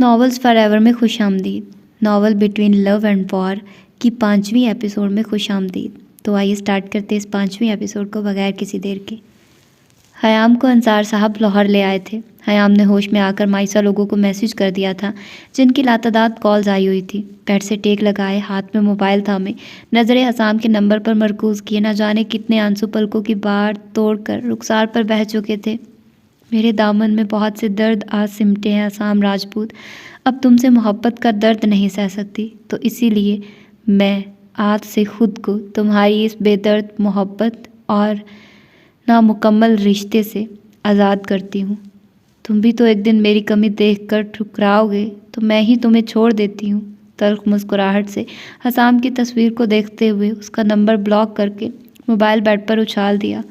Novels forever में खुशामदीद। Novel between love and war की 5वीं एपिसोड में खुशामदीद। तो आइए स्टार्ट करते इस 5वीं एपिसोड को बगैर किसी देर के। हयाम को अंसार साहब लाहौर ले आए थे। हयाम ने होश में आकर माइसा लोगों को मैसेज कर दिया था जिनकी लातादाद कॉल्स आई हुई थी। बेड से टेक लगाए, हाथ में मोबाइल थामे, नज़रें हसाम के नंबर पर मरकूज़ किए, न जाने कितने आंसू पलकों की बाढ़ तोड़कर रुखसार पर बह चुके थे। मेरे दामन में बहुत से दर्द आज सिमटे हैं असाम राजपूत। अब तुमसे मोहब्बत का दर्द नहीं सह सकती, तो इसीलिए मैं आज से खुद को तुम्हारी इस बेदर्द मोहब्बत और नामुकम्मल रिश्ते से आज़ाद करती हूँ। तुम भी तो एक दिन मेरी कमी देखकर ठुकराओगे, तो मैं ही तुम्हें छोड़ देती हूँ। तल्ख मुस्कुराहट से हसाम की तस्वीर को देखते हुए उसका नंबर ब्लॉक करके मोबाइल बेड पर उछाल दिया।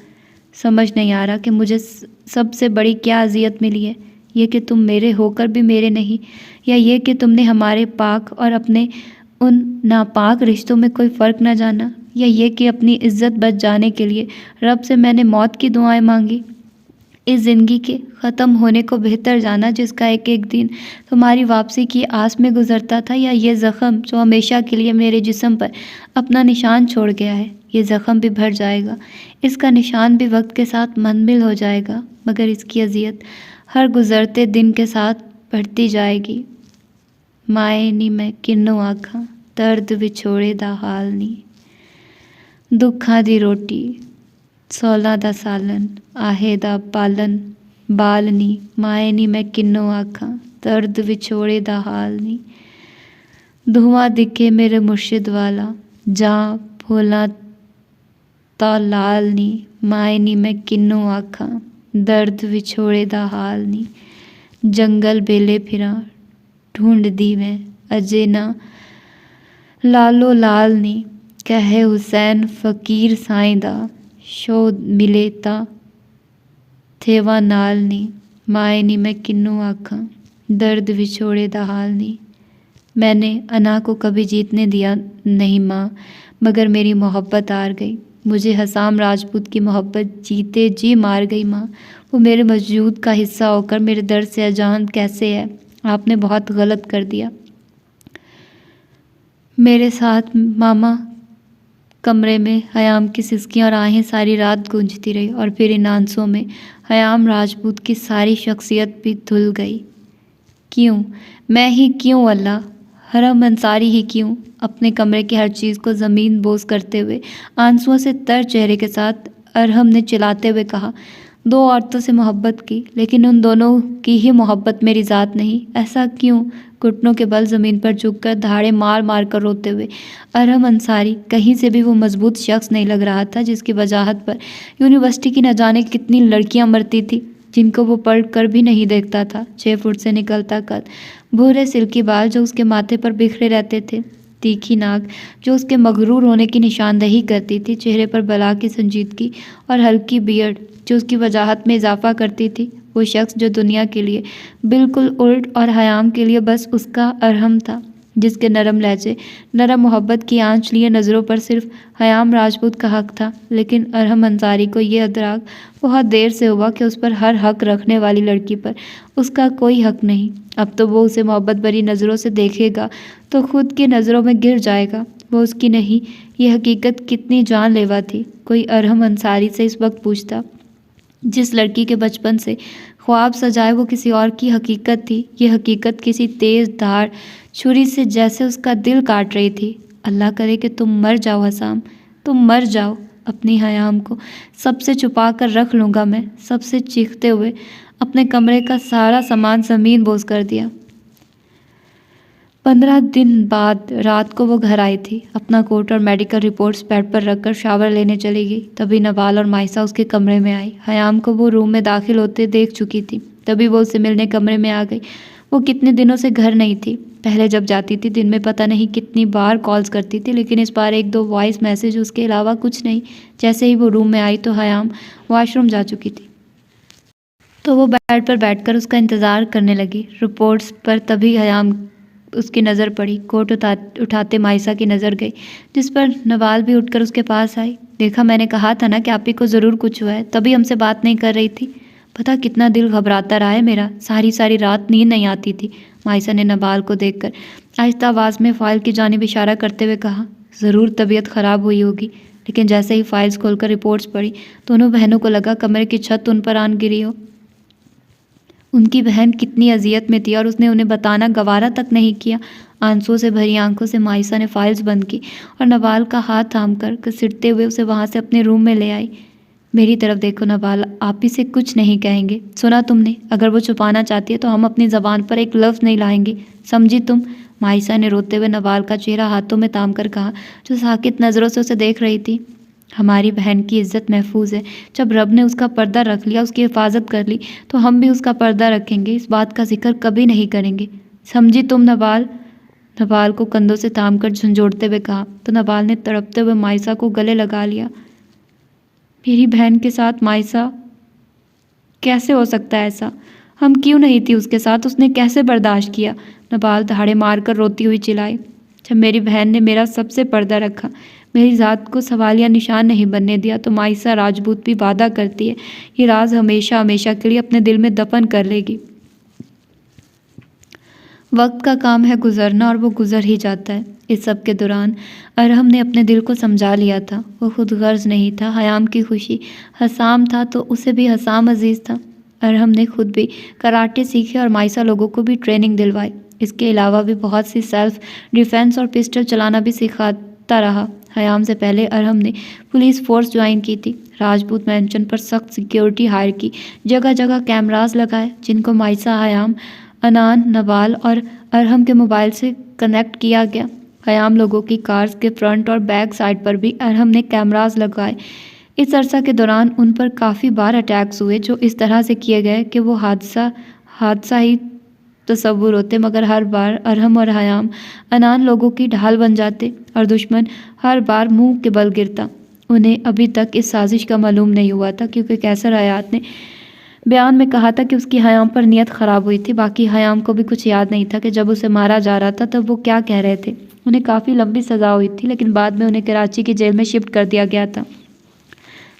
समझ नहीं आ रहा कि मुझे सबसे बड़ी क्या अजियत मिली है, ये कि तुम मेरे होकर भी मेरे नहीं, या ये कि तुमने हमारे पाक और अपने उन नापाक रिश्तों में कोई फ़र्क न जाना, या ये कि अपनी इज्जत बच जाने के लिए रब से मैंने मौत की दुआएं मांगी। इस ज़िंदगी के ख़त्म होने को बेहतर जाना जिसका एक एक दिन तुम्हारी वापसी की आस में गुजरता था, या ये ज़ख़म जो हमेशा के लिए मेरे जिस्म पर अपना निशान छोड़ गया है। ये ज़ख़म भी भर जाएगा, इसका निशान भी वक्त के साथ मुंमल हो जाएगा, मगर इसकी अजियत हर गुज़रते दिन के साथ बढ़ती जाएगी। माए नी मैं किन्नू आखा, दर्द विछोड़े दा हाल नी, दुखा दी रोटी 16 दा सालन, आहे दा पालन बाल नी, माए नी मैं किन्नू आखा, दर्द विछोड़े दा हाल नी। धुआं दिखे मेरे मुर्शिद वाला, जा भोला ता लाल नी, माए नी मैं किन्नू आखा, दर्द विछोड़े दा हाल नी। जंगल बेले फिरा ढूंढ दी मैं, अजे ना लालो लाल नी, कहे हुसैन फ़कीर साईं दा, शो मिले ता थेवा नाल नी, माए नी मैं किन्नू आखा, दर्द विछोड़े दा हाल नी। मैंने अना को कभी जीतने दिया नहीं माँ, मगर मेरी मोहब्बत हार गई। मुझे हसाम राजपूत की मोहब्बत जीते जी मार गई माँ। वो मेरे वजूद का हिस्सा होकर मेरे दर्द से अजान कैसे है। आपने बहुत गलत कर दिया मेरे साथ। मामा कमरे में हयाम की सिसकियाँ और आहें सारी रात गूंजती रही, और फिर इन आंसुओं में हयाम राजपूत की सारी शख्सियत भी धुल गई। क्यों मैं ही क्यों अल्लाह, हरम अंसारी ही क्यों? अपने कमरे की हर चीज़ को ज़मीन बोझ करते हुए आंसुओं से तर चेहरे के साथ अरहम ने चिल्लाते हुए कहा, 2 औरतों से मोहब्बत की, लेकिन उन दोनों की ही मोहब्बत मेरी ज़ात नहीं। ऐसा क्यों? घुटनों के बल ज़मीन पर झुककर धाड़े मार मार कर रोते हुए अरहम अंसारी कहीं से भी वो मजबूत शख्स नहीं लग रहा था जिसकी वजाहत पर यूनिवर्सिटी की न जाने कितनी लड़कियां मरती थी, जिनको वो पढ़ कर भी नहीं देखता था। 6 फुट से निकलता कद, भूरे सिल्की बाल जो उसके माथे पर बिखरे रहते थे, तीखी नाक जो उसके मगरूर होने की निशानदेही करती थी, चेहरे पर बला की संजीदगी और हल्की बियर्ड जो उसकी वजाहत में इजाफा करती थी। वो शख्स जो दुनिया के लिए बिल्कुल उल्ट और हयाम के लिए बस उसका अरहम था, जिसके नरम लहजे, नरम मोहब्बत की आंच लिए नज़रों पर सिर्फ हयाम राजपूत का हक था। लेकिन अरहम अंसारी को ये अदराक बहुत देर से हुआ कि उस पर हर हक रखने वाली लड़की पर उसका कोई हक नहीं। अब तो वो उसे मोहब्बत भरी नज़रों से देखेगा तो खुद की नज़रों में गिर जाएगा। वो उसकी नहीं, ये हकीकत कितनी जानलेवा थी। कोई अरहम अंसारी से इस वक्त पूछता, जिस लड़की के बचपन से ख्वाब सजाए वो किसी और की हकीकत थी। ये हकीकत किसी तेज़ धार छुरी से जैसे उसका दिल काट रही थी। अल्लाह करे कि तुम मर जाओ हसाम, तुम मर जाओ। अपनी हयाम को सबसे छुपा कर रख लूँगा मैं, सबसे चीखते हुए अपने कमरे का सारा सामान ज़मीन बोझ कर दिया। 15 दिन बाद रात को वो घर आई थी। अपना कोट और मेडिकल रिपोर्ट्स बेड पर रखकर शावर लेने चली गई। तभी नवाल और माइसा उसके कमरे में आई। हयाम को वो रूम में दाखिल होते देख चुकी थी। तभी वो उससे मिलने कमरे में आ गई। वो कितने दिनों से घर नहीं थी। पहले जब जाती थी दिन में पता नहीं कितनी बार कॉल्स करती थी, लेकिन इस बार 1-2 वॉइस मैसेज, उसके अलावा कुछ नहीं। जैसे ही वो रूम में आई तो हयाम वॉशरूम जा चुकी थी, तो वो बेड पर बैठकर उसका इंतज़ार करने लगी। रिपोर्ट्स पर तभी हयाम उसकी नज़र पड़ी। कोट उठाते माइसा की नज़र गई, जिस पर नवाल भी उठकर उसके पास आई। देखा, मैंने कहा था ना कि आप ही को ज़रूर कुछ हुआ है, तभी हमसे बात नहीं कर रही थी। पता कितना दिल घबराता रहा है मेरा, सारी सारी रात नींद नहीं आती थी। माइसा ने नवाल को देखकर आहिस्ता आवाज़ में फ़ाइल की जानिब इशारा करते हुए कहा, ज़रूर तबीयत ख़राब हुई होगी। लेकिन जैसे ही फाइल्स खोलकर रिपोर्ट्स पढ़ी, दोनों बहनों को लगा कमरे की छत उन पर आन गिरी हो। उनकी बहन कितनी अजियत में थी और उसने उन्हें बताना गवारा तक नहीं किया। आंसुओं से भरी आंखों से माइसा ने फाइल्स बंद की और नवाल का हाथ थामकर घसीटते हुए उसे वहाँ से अपने रूम में ले आई। मेरी तरफ देखो नवाल, आप ही से कुछ नहीं कहेंगे। सुना तुमने? अगर वो छुपाना चाहती है तो हम अपनी ज़बान पर एक लफ्ज़ नहीं लाएंगे, समझी तुम? माइसा ने रोते हुए नवाल का चेहरा हाथों में थाम कर कहा, जो साकित नज़रों से उसे देख रही थी। हमारी बहन की इज्जत महफूज है। जब रब ने उसका पर्दा रख लिया, उसकी हिफाजत कर ली, तो हम भी उसका पर्दा रखेंगे। इस बात का जिक्र कभी नहीं करेंगे, समझी तुम नवाल? नवाल को कंधों से थाम कर झंझोड़ते हुए कहा तो नवाल ने तड़पते हुए माइसा को गले लगा लिया। मेरी बहन के साथ माइसा, कैसे हो सकता है ऐसा? हम क्यों नहीं थी उसके साथ? उसने कैसे बर्दाश्त किया? नवाल दहाड़े मारकर रोती हुई चिल्लाई। जब मेरी बहन ने मेरा सबसे पर्दा रखा, मेरी ज़ात को सवालिया निशान नहीं बनने दिया, तो माइसा राजपूत भी वादा करती है ये राज हमेशा हमेशा के लिए अपने दिल में दफन कर लेगी। वक्त का काम है गुजरना और वो गुजर ही जाता है। इस सब के दौरान अरहम ने अपने दिल को समझा लिया था। वो खुद गर्ज नहीं था, हयाम की खुशी। हसाम था तो उसे भी हसाम अजीज़ था। अरहम ने खुद भी कराटे सीखे और माइसा लोगों को भी ट्रेनिंग दिलवाई। इसके अलावा भी बहुत सी सेल्फ डिफेंस और पिस्टल चलाना भी सिखाता रहा। हयाम से पहले अरहम ने पुलिस फोर्स ज्वाइन की थी। राजपूत मैंशन पर सख्त सिक्योरिटी हायर की, जगह जगह कैमरास लगाए जिनको माइसा, हयाम, अनान, नवाल और अरहम के मोबाइल से कनेक्ट किया गया। हयाम लोगों की कार्स के फ्रंट और बैक साइड पर भी अरहम ने कैमरास लगाए। इस अरसा के दौरान उन पर काफ़ी बार अटैक्स हुए जो इस तरह से किए गए कि वो हादसा ही तस्वुर होते, मगर हर बार अरहम और हयाम अनान लोगों की ढाल बन जाते और दुश्मन हर बार मुंह के बल गिरता। उन्हें अभी तक इस साजिश का मालूम नहीं हुआ था, क्योंकि कैसर हयात ने बयान में कहा था कि उसकी हयाम पर नीयत ख़राब हुई थी। बाकी हयाम को भी कुछ याद नहीं था कि जब उसे मारा जा रहा था तब वो क्या कह रहे थे। उन्हें काफ़ी लंबी सज़ा हुई थी, लेकिन बाद में उन्हें कराची की जेल में शिफ्ट कर दिया गया था,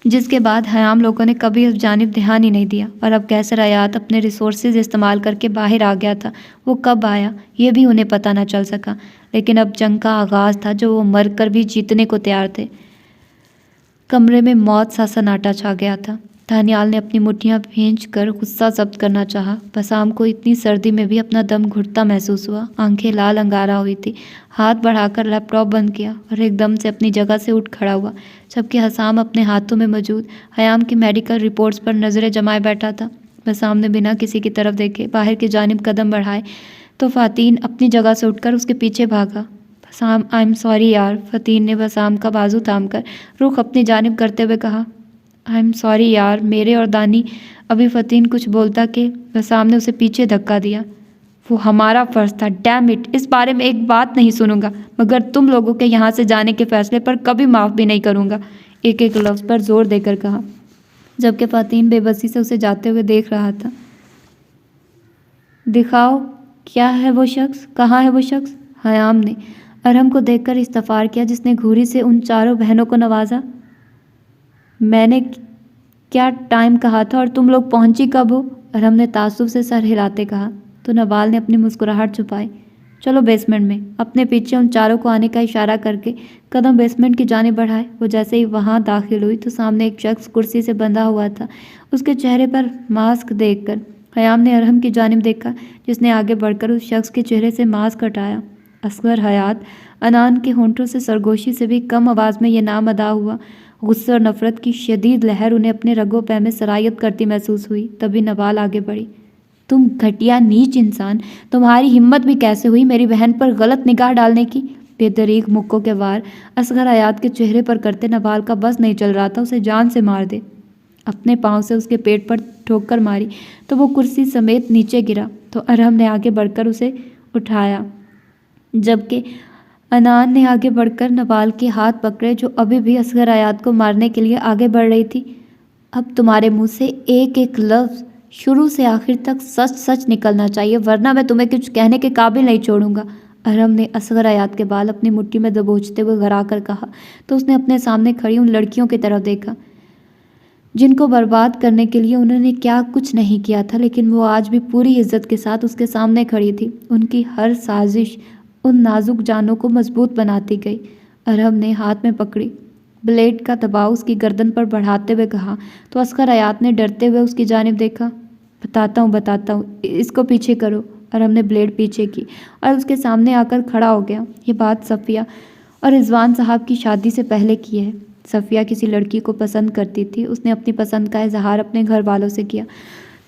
जिसके बाद हयाम लोगों ने कभी उस जानिब ध्यान ही नहीं दिया। और अब कैसर हयात अपने रिसोर्सेज इस्तेमाल करके बाहर आ गया था। वो कब आया ये भी उन्हें पता न चल सका, लेकिन अब जंग का आगाज़ था जो वो मर कर भी जीतने को तैयार थे। कमरे में मौत सा सन्नाटा छा गया था। दानियाल ने अपनी मुट्ठियाँ भींच कर गुस्सा जब्त करना चाहा। बसाम को इतनी सर्दी में भी अपना दम घुटता महसूस हुआ। आंखें लाल अंगारा हुई थी। हाथ बढ़ाकर लैपटॉप बंद किया और एकदम से अपनी जगह से उठ खड़ा हुआ, जबकि हसाम अपने हाथों में मौजूद हयाम की मेडिकल रिपोर्ट्स पर नज़रें जमाए बैठा था। बसाम ने बिना किसी की तरफ देखे बाहर की जानिब कदम बढ़ाए तो फ़ातीन अपनी जगह से उठकर उसके पीछे भागा। बसाम, आई एम सॉरी यार। फ़तीन ने बसाम का बाजू थामकर रुख अपनी जानिब करते हुए कहा, आई एम सॉरी यार, मेरे और दानी। अभी फ़तीन कुछ बोलता कि बसाम ने उसे पीछे धक्का दिया। वो हमारा फ़र्ज़ था, डैम इट। इस बारे में एक बात नहीं सुनूंगा, मगर तुम लोगों के यहाँ से जाने के फ़ैसले पर कभी माफ़ भी नहीं करूँगा, एक एक लफ्ज़ पर ज़ोर देकर कहा, जबकि फ़तीन बेबसी से उसे जाते हुए देख रहा था। दिखाओ, क्या है वो शख्स? कहाँ है वो शख्स? हयाम ने अरहम को देखकर इस्तफ़ार किया, जिसने घूरी से उन चारों बहनों को नवाजा। मैंने क्या टाइम कहा था और तुम लोग पहुंची कब हो? अरहम ने तासुब से सर हिलाते कहा तो नवाल ने अपनी मुस्कुराहट छुपाई। चलो बेसमेंट में। अपने पीछे उन चारों को आने का इशारा करके कदम बेसमेंट की जानिब बढ़ाए। वो जैसे ही वहां दाखिल हुई तो सामने एक शख्स कुर्सी से बंधा हुआ था। उसके चेहरे पर मास्क देखकर हयाम ने अरहम की जानिब देखा, जिसने आगे बढ़कर उस शख्स के चेहरे से मास्क हटाया। असगर हयात। अनान के होंठों से सरगोशी से भी कम आवाज़ में यह नाम अदा हुआ। गुस्से और नफरत की शदीद लहर उन्हें अपने रगों पैर में सरायत करती महसूस हुई। तभी नवाल आगे बढ़ी। तुम घटिया नीच इंसान, तुम्हारी हिम्मत भी कैसे हुई मेरी बहन पर गलत निगाह डालने की? बेदरीक मुक्कों के वार असगर हयात के चेहरे पर करते नवाल का बस नहीं चल रहा था उसे जान से मार दे। अपने पाँव से उसके पेट पर ठोकर मारी तो वो कुर्सी समेत नीचे गिरा, तो अरहम ने आगे बढ़कर उसे उठाया, जबकि अनान ने आगे बढ़कर नवाल के हाथ पकड़े, जो अभी भी असगर हयात को मारने के लिए आगे बढ़ रही थी। अब तुम्हारे मुंह से एक एक लफ्ज़ शुरू से आखिर तक सच सच निकलना चाहिए, वरना मैं तुम्हें कुछ कहने के काबिल नहीं छोड़ूंगा। अरहम ने असगर हयात के बाल अपनी मुट्ठी में दबोचते हुए घरा कर कहा तो उसने अपने सामने खड़ी उन लड़कियों की तरफ देखा। जिनको बर्बाद करने के लिए उन्होंने क्या कुछ नहीं किया था, लेकिन वो आज भी पूरी इज्जत के साथ उसके सामने खड़ी थी। उनकी हर साजिश उन नाजुक जानों को मजबूत बनाती गई। अरहम ने हाथ में पकड़ी ब्लेड का दबाव उसकी गर्दन पर बढ़ाते हुए कहा तो अस्कर हयात ने डरते हुए उसकी जानिब देखा। बताता हूँ, इसको पीछे करो। अरहम ने ब्लेड पीछे की और उसके सामने आकर खड़ा हो गया। ये बात सफ़िया और रिजवान साहब की शादी से पहले की है। सफ़िया किसी लड़की को पसंद करती थी। उसने अपनी पसंद का इजहार अपने घर वालों से किया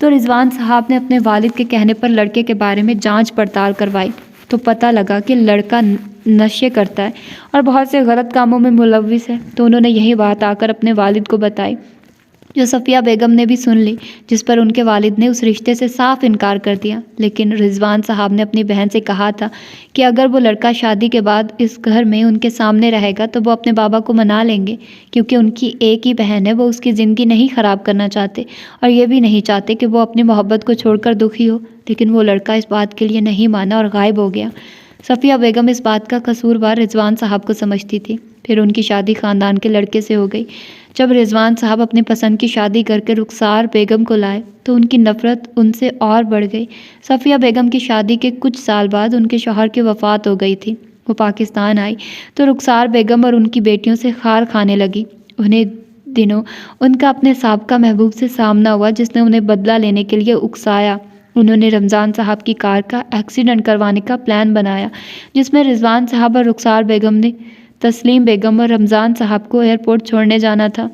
तो रिजवान साहब ने अपने वालिद के कहने पर लड़के के बारे में जांच पड़ताल करवाई तो पता लगा कि लड़का नशे करता है और बहुत से गलत कामों में मुलव्विस है। तो उन्होंने यही बात आकर अपने वालिद को बताई, जो सफ़िया बेगम ने भी सुन ली, जिस पर उनके वालिद ने उस रिश्ते से साफ इनकार कर दिया। लेकिन रिजवान साहब ने अपनी बहन से कहा था कि अगर वो लड़का शादी के बाद इस घर में उनके सामने रहेगा तो वो अपने बाबा को मना लेंगे, क्योंकि उनकी एक ही बहन है। वो उसकी ज़िंदगी नहीं ख़राब करना चाहते और ये भी नहीं चाहते कि वो अपनी मोहब्बत को छोड़कर दुखी हो। लेकिन वो लड़का इस बात के लिए नहीं माना और गायब हो गया। सफ़िया बेगम इस बात का कसूरवार रिजवान साहब को समझती थी। फिर उनकी शादी ख़ानदान के लड़के से हो गई। जब रिजवान साहब अपनी पसंद की शादी करके रुखसार बेगम को लाए तो उनकी नफ़रत उनसे और बढ़ गई। सफ़िया बेगम की शादी के कुछ साल बाद उनके शौहर की वफ़ात हो गई थी। वो पाकिस्तान आई तो रुखसार बेगम और उनकी बेटियों से खार खाने लगी। उन्हें दिनों उनका अपने साबका महबूब से सामना हुआ, जिसने उन्हें बदला लेने के लिए उकसाया। उन्होंने रमज़ान साहब की कार का एक्सीडेंट करवाने का प्लान बनाया, जिसमें रिजवान साहब और रुखसार बेगम ने तस्लीम बेगम और रमज़ान साहब को एयरपोर्ट छोड़ने जाना था।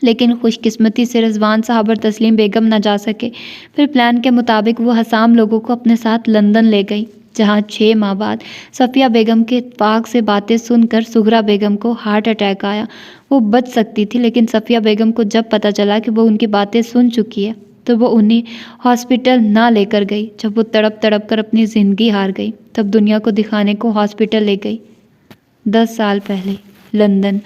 लेकिन खुशकिस्मती से रिजवान साहब और तस्लीम बेगम न जा सके। फिर प्लान के मुताबिक वो हसाम लोगों को अपने साथ लंदन ले गई, जहाँ 6 माह बाद सफ़िया बेगम के इत्तेफाक से बातें सुनकर सुगरा बेगम को हार्ट अटैक आया। वो बच सकती थी, लेकिन सफ़िया बेगम को जब पता चला कि वो उनकी बातें सुन चुकी है तो वो उन्हें हॉस्पिटल ना लेकर गई। जब वो तड़प तड़प कर अपनी ज़िंदगी हार गई तब दुनिया को दिखाने को हॉस्पिटल ले गई। 10 साल पहले लंदन।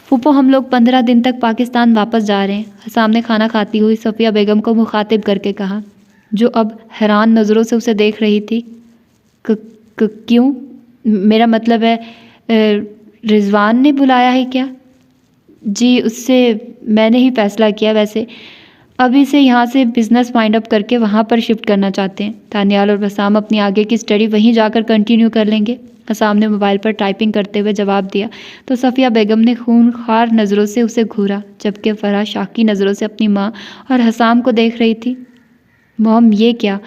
फूफो, हम लोग 15 दिन तक पाकिस्तान वापस जा रहे हैं, सामने खाना खाती हुई सफ़िया बेगम को मुखातिब करके कहा, जो अब हैरान नज़रों से उसे देख रही थी। क्यों? मेरा मतलब है रिजवान ने बुलाया है क्या? जी, उससे मैंने ही फ़ैसला किया। वैसे अभी से यहाँ से बिज़नेस वाइंड अप करके वहाँ पर शिफ्ट करना चाहते हैं। तानियाल और बसाम अपनी आगे की स्टडी वहीं जाकर कंटिन्यू कर लेंगे। हसाम ने मोबाइल पर टाइपिंग करते हुए जवाब दिया तो सफ़िया बेगम ने खूनखार नज़रों से उसे घूरा, जबकि फराह शाकी नज़रों से अपनी माँ और हसाम को देख रही थी। मॉम, ये क्या?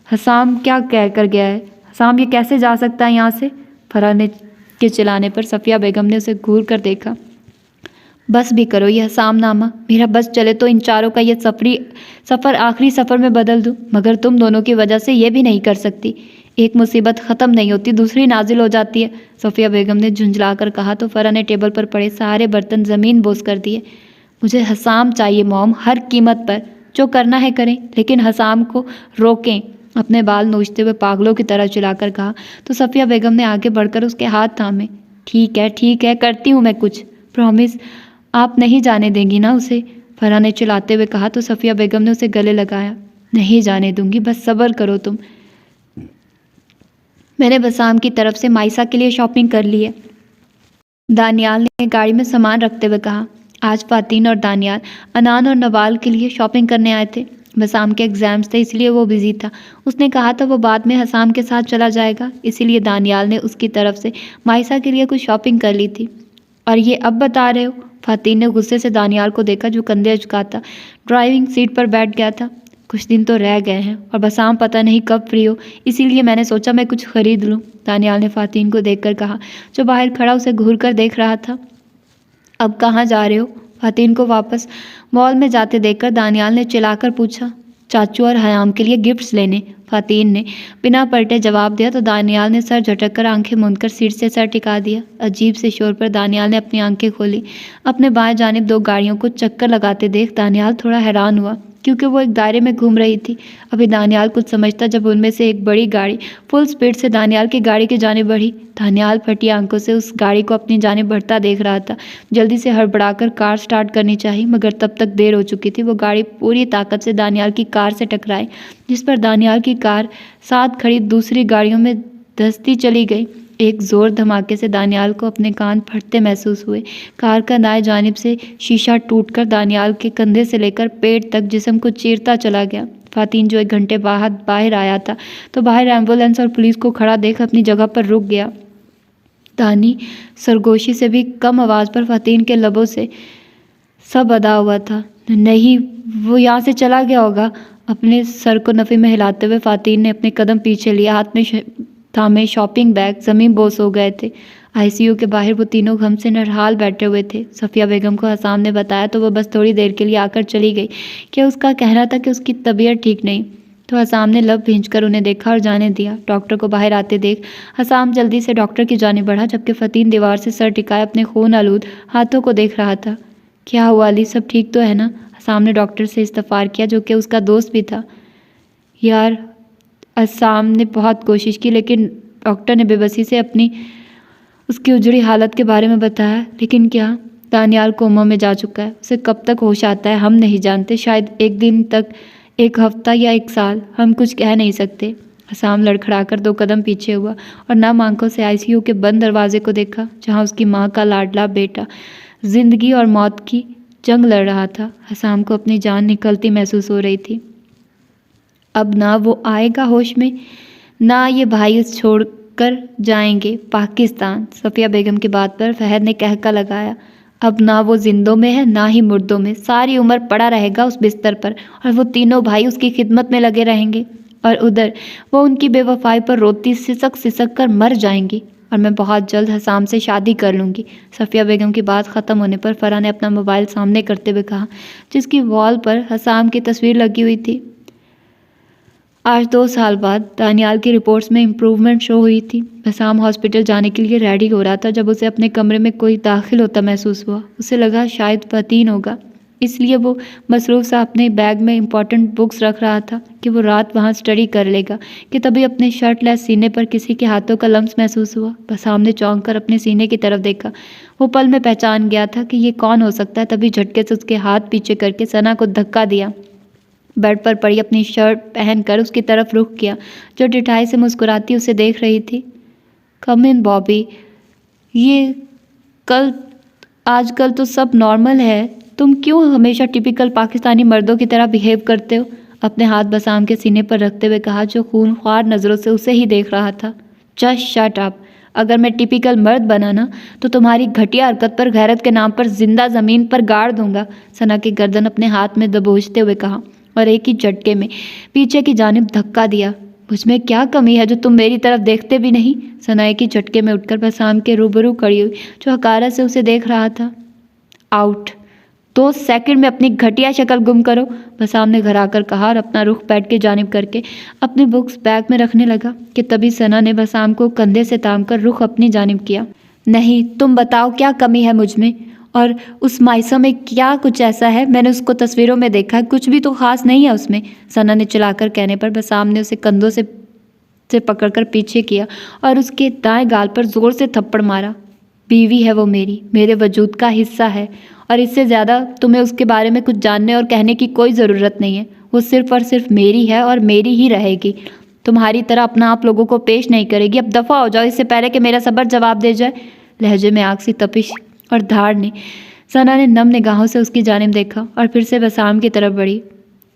हसाम क्या कह कर गया है? हसाम, ये कैसे जा सकता है यहाँ से? फराह ने के चिल्लाने पर सफ़िया बेगम ने उसे घूर कर देखा। बस भी करो, ये हसाम नामा। मेरा बस चले तो इन चारों का ये सफ़र आखिरी सफ़र में बदल दूँ, मगर तुम दोनों की वजह से ये भी नहीं कर सकती। एक मुसीबत ख़त्म नहीं होती, दूसरी नाजिल हो जाती है, सफ़िया बेगम ने झुंझला कर कहा तो फरा ने टेबल पर पड़े सारे बर्तन ज़मीन बोस कर दिए। मुझे हसाम चाहिए मॉम, हर कीमत पर। जो करना है करें, लेकिन हसाम को रोकें। अपने बाल नोचते हुए पागलों की तरह चिल्लाकर कहा तो सफ़िया बेगम ने आगे बढ़कर उसके हाथ थामे। ठीक है, करती हूँ मैं कुछ। प्रॉमिस, आप नहीं जाने देंगी ना उसे? फरा ने चिल्लाते हुए कहा तो सफ़िया बेगम ने उसे गले लगाया। नहीं जाने दूंगी, बस सब्र करो तुम। मैंने बसाम की तरफ से माइसा के लिए शॉपिंग कर ली है, दानियाल ने गाड़ी में सामान रखते हुए कहा। आज फ़ातीन और दानियाल अनान और नवाल के लिए शॉपिंग करने आए थे। बसाम के एग्ज़ाम्स थे, इसलिए वो बिज़ी था। उसने कहा था वो बाद में हसाम के साथ चला जाएगा, इसीलिए दानियाल ने उसकी तरफ से माइसा के लिए कुछ शॉपिंग कर ली थी। और ये अब बता रहे हो? फ़ातीन ने गुस्से से दानियाल को देखा, जो कंधे झुकाता ड्राइविंग सीट पर बैठ गया था। कुछ दिन तो रह गए हैं और बसाम पता नहीं कब फ्री हो, इसीलिए मैंने सोचा मैं कुछ ख़रीद लूँ, दानियाल ने फ़ातीन को देखकर कहा, जो बाहर खड़ा उसे घूर कर देख रहा था। अब कहाँ जा रहे हो? फ़ातीन को वापस मॉल में जाते देखकर दानियाल ने चिल्लाकर पूछा। चाचू और हयाम के लिए गिफ्ट्स लेने, फ़ातीन ने बिना पलटे जवाब दिया तो दानियाल ने सर झटक कर आंखें मूंदकर सीट से सर टिका दिया। अजीब से शोर पर दानियाल ने अपनी आंखें खोली। अपने बाएं जानिब 2 गाड़ियों को चक्कर लगाते देख दानियाल थोड़ा हैरान हुआ, क्योंकि वो एक दायरे में घूम रही थी। अभी दानियाल कुछ समझता जब उनमें से एक बड़ी गाड़ी फुल स्पीड से दानियाल की गाड़ी की जानिब बढ़ी। दानियाल फटी आंखों से उस गाड़ी को अपनी जानिब बढ़ता देख रहा था। जल्दी से हड़बड़ाकर कार स्टार्ट करनी चाहिए, मगर तब तक देर हो चुकी थी। वो गाड़ी पूरी ताकत से दानियाल की कार से टकराई, जिस पर दानियाल की कार साथ खड़ी दूसरी गाड़ियों में धंसती चली गई। एक ज़ोर धमाके से दानियाल को अपने कान फटते महसूस हुए। कार का दाएं जानिब से शीशा टूटकर दानियाल के कंधे से लेकर पेट तक जिस्म को चीरता चला गया। फ़ातीन जो 1 घंटे बाहर आया था तो बाहर एम्बुलेंस और पुलिस को खड़ा देख अपनी जगह पर रुक गया। दानी सरगोशी से भी कम आवाज़ पर फ़ातीन के लबों से सब अदा हुआ था। नहीं, वो यहाँ से चला गया होगा। अपने सर को नफ़ी में हिलाते हुए फ़ातीन ने अपने कदम पीछे लिए। हाथ में थामे शॉपिंग बैग ज़मीन बोस हो गए थे। आईसीयू के बाहर वो तीनों गम से नरहाल बैठे हुए थे। सफ़िया बेगम को हसाम ने बताया तो वो बस थोड़ी देर के लिए आकर चली गई। क्या उसका कहना था कि उसकी तबीयत ठीक नहीं, तो हसाम ने लब भींचकर उन्हें देखा और जाने दिया। डॉक्टर को बाहर आते देख हसाम जल्दी से डॉक्टर की जानिब बढ़ा, जबकि फ़तीन दीवार से सर टिकाए अपने खून आलूद हाथों को देख रहा था। क्या हुआ अली, सब ठीक तो है ना? हसाम ने डॉक्टर से इस्तफार किया, जो कि उसका दोस्त भी था। यार, हसाम ने बहुत कोशिश की, लेकिन डॉक्टर ने बेबसी से उसकी उजड़ी हालत के बारे में बताया। लेकिन क्या? दानियाल कोमा में जा चुका है। उसे कब तक होश आता है हम नहीं जानते। शायद 1 दिन तक, 1 हफ्ता या 1 साल, हम कुछ कह नहीं सकते। हसाम लड़खड़ाकर 2 कदम पीछे हुआ और नाम आंखों से आईसीयू के बंद दरवाजे को देखा, जहाँ उसकी माँ का लाडला बेटा जिंदगी और मौत की जंग लड़ रहा था। हसाम को अपनी जान निकलती महसूस हो रही थी। अब ना वो आएगा होश में, ना ये भाई उस छोड़कर जाएंगे पाकिस्तान। सफ़िया बेगम की बात पर फहद ने कहका लगाया। अब ना वो जिंदों में है, ना ही मुर्दों में। सारी उम्र पड़ा रहेगा उस बिस्तर पर, और वो तीनों भाई उसकी खिदमत में लगे रहेंगे। और उधर वो उनकी बेवफाई पर रोती सिसक सिसक कर मर जाएंगी। और मैं बहुत जल्द हसाम से शादी कर लूँगी। सफ़िया बेगम की बात ख़त्म होने पर फ़राह ने अपना मोबाइल सामने करते हुए कहा, जिसकी वॉल पर हसाम की तस्वीर लगी हुई थी। आज 2 साल बाद दानियाल की रिपोर्ट्स में इम्प्रूवमेंट शो हुई थी। हसाम हॉस्पिटल जाने के लिए रेडी हो रहा था जब उसे अपने कमरे में कोई दाखिल होता महसूस हुआ। उसे लगा शायद फ़तीन होगा, इसलिए वो मसरूफ़ सा अपने बैग में इम्पॉर्टेंट बुक्स रख रहा था कि वो रात वहाँ स्टडी कर लेगा, कि तभी अपने शर्टलेस सीने पर किसी के हाथों का लम्स महसूस हुआ। हसाम ने चौंक कर अपने सीने की तरफ देखा। वो पल में पहचान गया था कि ये कौन हो सकता है। तभी झटके से उसके हाथ पीछे करके सना को धक्का दिया। बेड पर पड़ी अपनी शर्ट पहनकर उसकी तरफ रुख किया, जो डिठाई से मुस्कुराती उसे देख रही थी। कम इन बॉबी, ये आजकल तो सब नॉर्मल है। तुम क्यों हमेशा टिपिकल पाकिस्तानी मर्दों की तरह बिहेव करते हो? अपने हाथ बसाम के सीने पर रखते हुए कहा, जो खूनख्वार नज़रों से उसे ही देख रहा था। Just shut up. अगर मैं टिपिकल मर्द बना ना, तो तुम्हारी घटिया हरकत पर गैरत के नाम पर जिंदा ज़मीन पर गाड़ दूंगा। सना की गर्दन अपने हाथ में दबोचते हुए कहा और एक ही झटके में पीछे की जानिब धक्का दिया। मुझमें क्या कमी है जो तुम मेरी तरफ देखते भी नहीं? सना एक ही झटके में उठकर बसाम के रूबरू खड़ी हुई, जो हकारत से उसे देख रहा था। आउट। 2 सेकंड में अपनी घटिया शक्ल गुम करो, बसाम ने घराकर कहा और अपना रुख बेड की जानिब करके अपने बुक्स बैग में रखने लगा कि तभी सना ने बसाम को कंधे से थामकर रुख अपनी जानिब किया। नहीं, तुम बताओ क्या कमी है मुझमें, और उस माइसा में क्या कुछ ऐसा है? मैंने उसको तस्वीरों में देखा है, कुछ भी तो खास नहीं है उसमें। सना ने चिल्लाकर कहने पर बसाम ने उसे कंधों से पकड़कर पीछे किया और उसके दाएं गाल पर जोर से थप्पड़ मारा। बीवी है वो मेरी, मेरे वजूद का हिस्सा है, और इससे ज़्यादा तुम्हें उसके बारे में कुछ जानने और कहने की कोई ज़रूरत नहीं है। वो सिर्फ़ और सिर्फ मेरी है और मेरी ही रहेगी। तुम्हारी तरह अपना आप लोगों को पेश नहीं करेगी। अब दफ़ा हो जाओ, इससे पहले कि मेरा सब्र जवाब दे जाए। लहजे में आग सी तपिश और धार ने सना ने नम निगाहों से उसकी जानिब देखा और फिर से बसाम की तरफ बढ़ी।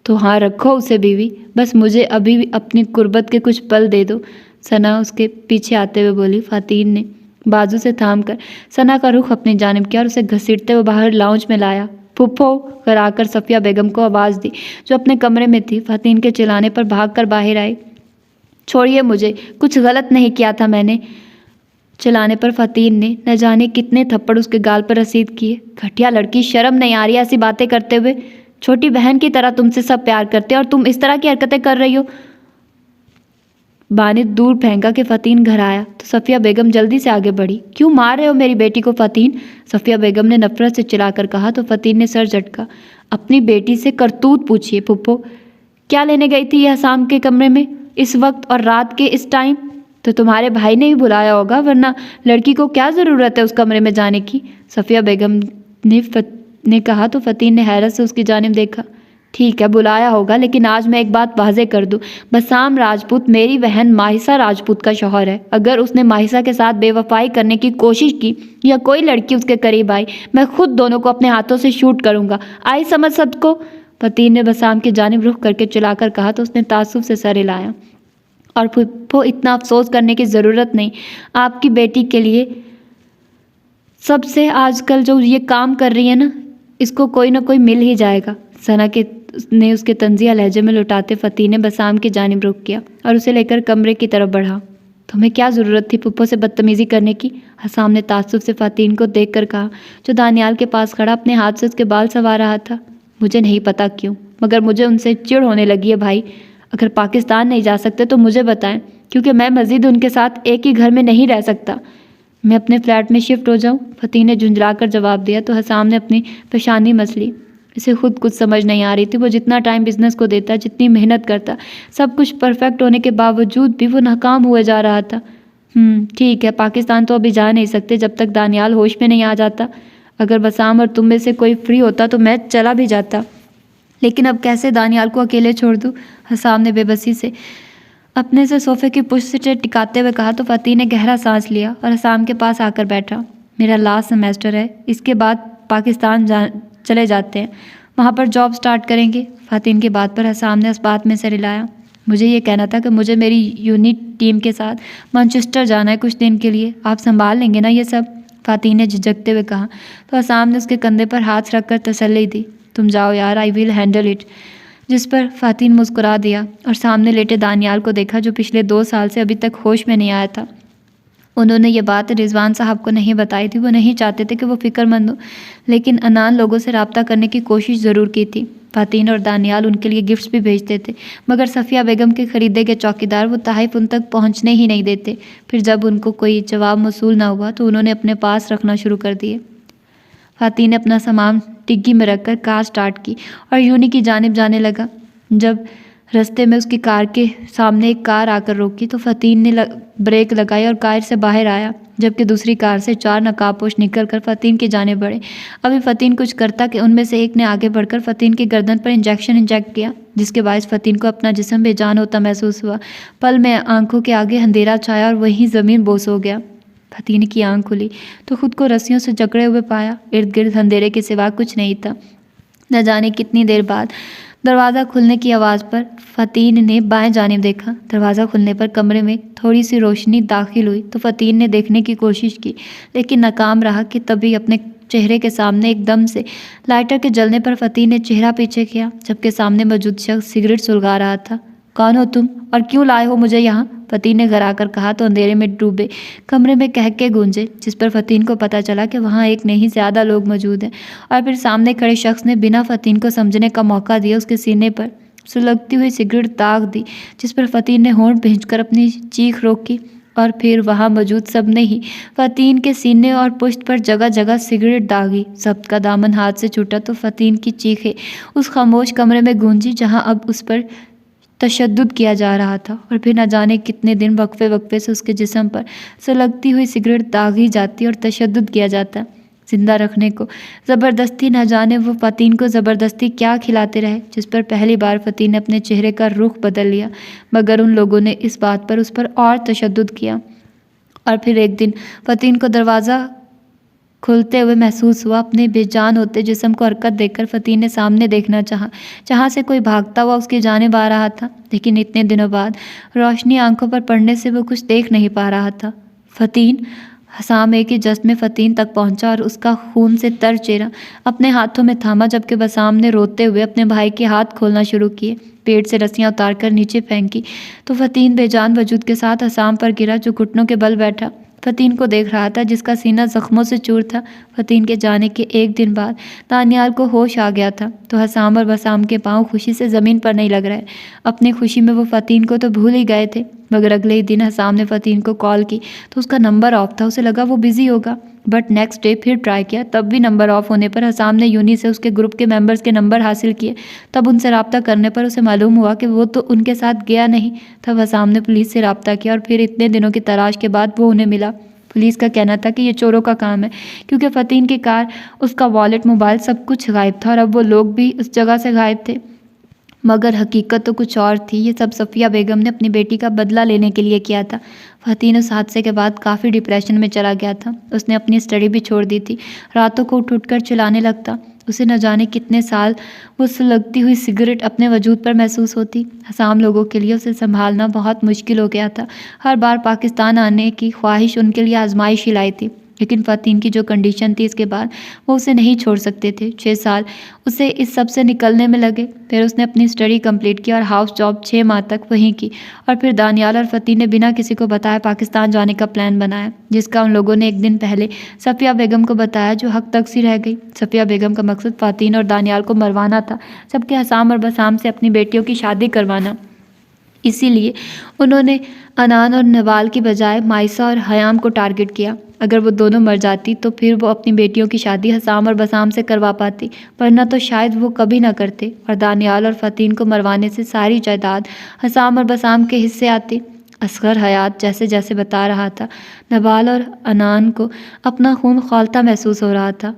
तो हाँ, रखो उसे बीवी, बस मुझे अभी भी अपनी कुर्बत के कुछ पल दे दो, सना उसके पीछे आते हुए बोली। फ़ातीन ने बाजू से थामकर सना का रुख अपनी जानिब किया और उसे घसीटते हुए बाहर लाउंज में लाया। फुफ्फो कराकर सफ़िया बेगम को आवाज़ दी, जो अपने कमरे में थी। फ़ातीन के चिल्लाने पर भागकर बाहर आई। छोड़िए मुझे, कुछ गलत नहीं किया था मैंने। चिल्लाने पर फ़तीन ने न जाने कितने थप्पड़ उसके गाल पर रसीद किए। घटिया लड़की, शर्म नहीं आ रही ऐसी बातें करते हुए? छोटी बहन की तरह तुमसे सब प्यार करते हैं और तुम इस तरह की हरकतें कर रही हो। बाने दूर फेंका कि फ़तीन घर आया तो सफ़िया बेगम जल्दी से आगे बढ़ी। क्यों मार रहे हो मेरी बेटी को फ़तीन? सफ़िया बेगम ने नफरत से चिल्लाकर कहा तो फ़तीन ने सर झटका। अपनी बेटी से करतूत पूछिए फुप्पो। क्या लेने गई थी यह शाम के कमरे में इस वक्त और रात के इस टाइम? तो तुम्हारे भाई ने ही बुलाया होगा, वरना लड़की को क्या ज़रूरत है उस कमरे में जाने की? सफ़िया बेगम ने कहा तो फ़तीन ने हैरत से उसकी जानिब देखा। ठीक है, बुलाया होगा, लेकिन आज मैं एक बात वाज़ेह कर दूं, बसाम राजपूत मेरी बहन माहिसा राजपूत का शौहर है। अगर उसने माहिसा के साथ बेवफाई करने की कोशिश की या कोई लड़की उसके करीब आई, मैं खुद दोनों को अपने हाथों से शूट करूंगा। आई समझ सबको? फतीन ने बसाम की जानिब रुख करके चिल्लाकर कहा तो उसने तासुब से सर हिलाया। और फुप्पो, इतना अफसोस करने की ज़रूरत नहीं। आपकी बेटी के लिए सबसे आजकल जो ये काम कर रही है ना, इसको कोई ना कोई मिल ही जाएगा। सना के ने उसके तंजिया लहजे में लुटाते फतीह ने बसाम की जानिब रुख किया और उसे लेकर कमरे की तरफ बढ़ा। तुम्हें क्या ज़रूरत थी पुप्पो से बदतमीज़ी करने की? हसाम ने तासुब से फतीन को देख कर कहा, जो दानियाल के पास खड़ा अपने हाथ से उसके बाल संवार रहा था। मुझे नहीं पता क्यों, मगर मुझे उनसे चिढ़ होने लगी है भाई। अगर पाकिस्तान नहीं जा सकते तो मुझे बताएं, क्योंकि मैं मज़ीद उनके साथ एक ही घर में नहीं रह सकता। मैं अपने फ्लैट में शिफ्ट हो जाऊं? फतीह ने झुंझला कर जवाब दिया तो हसाम ने अपनी पेशानी मस ली। इसे खुद कुछ समझ नहीं आ रही थी। वो जितना टाइम बिजनेस को देता, जितनी मेहनत करता, सब कुछ परफेक्ट होने के बावजूद भी वो नाकाम हुए जा रहा था। ठीक है, पाकिस्तान तो अभी जा नहीं सकते जब तक दानियाल होश में नहीं आ जाता। अगर बसाम और तुम में से कोई फ्री होता तो मैं चला भी जाता, लेकिन अब कैसे दानियाल को अकेले छोड़ दूँ? हसाम ने बेबसी से अपने से सोफे की पुष्ट से टिकाते हुए कहा तो फतीह ने गहरा सांस लिया और हसाम के पास आकर बैठा। मेरा लास्ट सेमेस्टर है, इसके बाद पाकिस्तान चले जाते हैं, वहाँ पर जॉब स्टार्ट करेंगे। फतीह की बात पर हसाम ने इस बात में सिर हिलाया। मुझे ये कहना था कि मुझे मेरी यूनिट टीम के साथ मैनचेस्टर जाना है कुछ दिन के लिए। आप संभाल लेंगे ना ये सब? फतीह ने झिझकते हुए कहा तो हसाम ने उसके कंधे पर हाथ रखकर तसल्ली दी। तुम जाओ यार, आई विल हैंडल इट। जिस पर फतीह मुस्कुरा दिया और सामने लेटे दानियाल को देखा, जो पिछले 2 साल से अभी तक होश में नहीं आया था। उन्होंने ये बात रिजवान साहब को नहीं बताई थी। वो नहीं चाहते थे कि वो फिक्रमंद हो, लेकिन अनान लोगों से रब्ता करने की कोशिश ज़रूर की थी। फतीह और दानियाल उनके लिए गिफ्ट्स भी भेजते थे, मगर सफ़िया बेगम के खरीदे गए चौकीदार वो तहफ़ उन तक पहुंचने ही नहीं देते। फिर जब उनको कोई जवाब मौसूल ना हुआ तो उन्होंने अपने पास रखना शुरू कर दिए। फतीह ने अपना सामान डिग्गी में रखकर कार स्टार्ट की और यूनी की जानिब जाने लगा। जब रास्ते में उसकी कार के सामने एक कार आकर रोकी तो फतीह ने ब्रेक लगाई और कार से बाहर आया, जबकि दूसरी कार से 4 नकाबपोश निकलकर फतीह की जाने बढ़े। अभी फतीह कुछ करता कि उनमें से एक ने आगे बढ़कर फतीह की गर्दन पर इंजेक्शन इंजेक्ट किया, जिसके बायस फतीह को अपना जिस्म बेजान होता महसूस हुआ। पल में आंखों के आगे अंधेरा छाया और वहीं ज़मीन बोस हो गया। फतीह की आंख खुली तो खुद को रस्सियों से जकड़े हुए पाया। इर्द गिर्द अंधेरे के सिवा कुछ नहीं था। न जाने कितनी देर बाद दरवाज़ा खुलने की आवाज़ पर फतीह ने बाएं जानिब देखा। दरवाज़ा खुलने पर कमरे में थोड़ी सी रोशनी दाखिल हुई तो फतीह ने देखने की कोशिश की, लेकिन नाकाम रहा कि तभी अपने चेहरे के सामने एकदम से लाइटर के जलने पर फतीह ने चेहरा पीछे किया, जबकि सामने मौजूद शख्स सिगरेट सुलगा रहा था। कौन हो तुम और क्यों लाए हो मुझे यहाँ? फतीह ने घरा कर कहा तो अंधेरे में डूबे कमरे में कहके गूंजे, जिस पर फतीह को पता चला कि वहाँ एक नहीं ज़्यादा लोग मौजूद हैं। और फिर सामने खड़े शख्स ने बिना फतीह को समझने का मौका दिया उसके सीने पर सुलगती हुई सिगरेट दाग दी, जिस पर फतीह ने होंठ भींचकर अपनी चीख रोकी। और फिर वहाँ मौजूद सब ने ही फतीह के सीने और पुश्त पर जगह जगह सिगरेट दागी। सब का दामन हाथ से छूटा तो फतीह की चीखें उस खामोश कमरे में गूंजी, जहाँ अब उस पर तशद्दुद किया जा रहा था। और फिर न जाने कितने दिन वक्फे वक्फे से उसके जिस्म पर सुलगती हुई सिगरेट दागी जाती और तशद्दुद किया जाता जिंदा रखने को। ज़बरदस्ती न जाने वो फतीह को ज़बरदस्ती क्या खिलाते रहे, जिस पर पहली बार फतीह ने अपने चेहरे का रुख बदल लिया, मगर उन लोगों ने इस बात पर उस पर और तशद्दुद किया। और फिर एक दिन फतीह को दरवाज़ा खुलते हुए महसूस हुआ। अपने बेजान होते जिस्म को हरकत देखकर फतीह ने सामने देखना चाहा, जहाँ से कोई भागता हुआ उसकी जानिब आ रहा था, लेकिन इतने दिनों बाद रोशनी आंखों पर पड़ने से वो कुछ देख नहीं पा रहा था। फतीह हसाम एक ही जश्न में फतीह तक पहुंचा और उसका खून से तर चेहरा अपने हाथों में थामा, जबकि बसाम ने रोते हुए अपने भाई के हाथ खोलना शुरू किए। पेट से रस्सियाँ उतारकर नीचे फेंकी तो फतीह बेजान वजूद के साथ हसाम पर गिरा, जो घुटनों के बल बैठा फतीह को देख रहा था, जिसका सीना जख्मों से चूर था। फतीह के जाने के एक दिन बाद दानियाल को होश आ गया था तो हसाम और बसाम के पांव खुशी से ज़मीन पर नहीं लग रहे। अपनी खुशी में वो फतीह को तो भूल ही गए थे, मगर अगले ही दिन हसाम ने फतीह को कॉल की तो उसका नंबर ऑफ था। उसे लगा वो बिज़ी होगा, बट नेक्स्ट डे फिर ट्राई किया, तब भी नंबर ऑफ होने पर हसाम ने यूनी से उसके ग्रुप के मेंबर्स के नंबर हासिल किए। तब उनसे रब्ता करने पर उसे मालूम हुआ कि वो तो उनके साथ गया नहीं। तब हसाम ने पुलिस से रब्ता किया और फिर इतने दिनों की तलाश के बाद वो उन्हें मिला। पुलिस का कहना था कि ये चोरों का काम है, क्योंकि फतीह की कार, उसका वॉलेट, मोबाइल सब कुछ गायब था और अब वो लोग भी उस जगह से गायब थे। मगर हकीकत तो कुछ और थी। ये सब सफ़िया बेगम ने अपनी बेटी का बदला लेने के लिए किया था। फ़तीन उस हादसे के बाद काफ़ी डिप्रेशन में चला गया था। उसने अपनी स्टडी भी छोड़ दी थी। रातों को उठ कर चिल्लाने लगता। उसे न जाने कितने साल वो सुलगती हुई सिगरेट अपने वजूद पर महसूस होती। हसाम लोगों के लिए उसे संभालना बहुत मुश्किल हो गया था। हर बार पाकिस्तान आने की ख्वाहिश उनके लिए आजमाइश ही लाई थी। लेकिन फ़तीन की जो कंडीशन थी, इसके बाद वो उसे नहीं छोड़ सकते थे। 6 साल उसे इस सब से निकलने में लगे। फिर उसने अपनी स्टडी कंप्लीट की और हाउस जॉब 6 माह तक वहीं की। और फिर दानियाल और फ़तीन ने बिना किसी को बताए पाकिस्तान जाने का प्लान बनाया, जिसका उन लोगों ने एक दिन पहले सफ़िया बेगम को बताया, जो हक तक सी रह गई। सफ़िया बेगम का मकसद फ़तीन और दानियाल को मरवाना था, जबकि हसाम और बसाम से अपनी बेटियों की शादी करवाना। इसीलिए उन्होंने अनान और नवाल की बजाय माइसा और हयाम को टारगेट किया। अगर वो दोनों मर जाती तो फिर वो अपनी बेटियों की शादी हसाम और बसाम से करवा पाती, वरना तो शायद वो कभी ना करते और दानियाल और फ़तीन को मरवाने से सारी जायदाद हसाम और बसाम के हिस्से आती। असगर हयात जैसे जैसे बता रहा था, नवाल और अनान को अपना खून खौलता महसूस हो रहा था।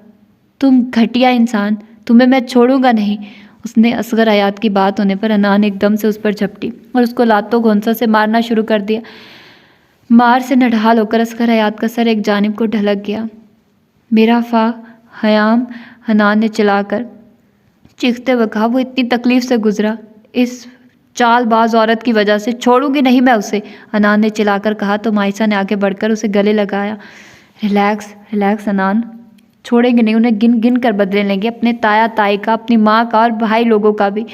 तुम घटिया इंसान, तुम्हें मैं छोड़ूंगा नहीं। उसने असगर हयात की बात होने पर अनान एकदम से उस पर झपटी और उसको लातों घोंसों से मारना शुरू कर दिया। मार से नढाल होकर असगर हयात का सर एक जानिब को ढलक गया। मेरा फा हयाम, अनान ने चिल्लाकर चीखते हुए कहा। वो इतनी तकलीफ से गुजरा, इस चालबाज औरत की वजह से। छोड़ूंगी नहीं मैं उसे, अनान ने चिल्लाकर कहा तो माइसा ने आगे बढ़कर उसे गले लगाया। रिलैक्स रिलैक्स अनान, छोड़ेंगे नहीं, उन्हें गिन गिन कर बदले लेंगे, अपने ताया ताई का, अपनी माँ का और भाई लोगों का भी।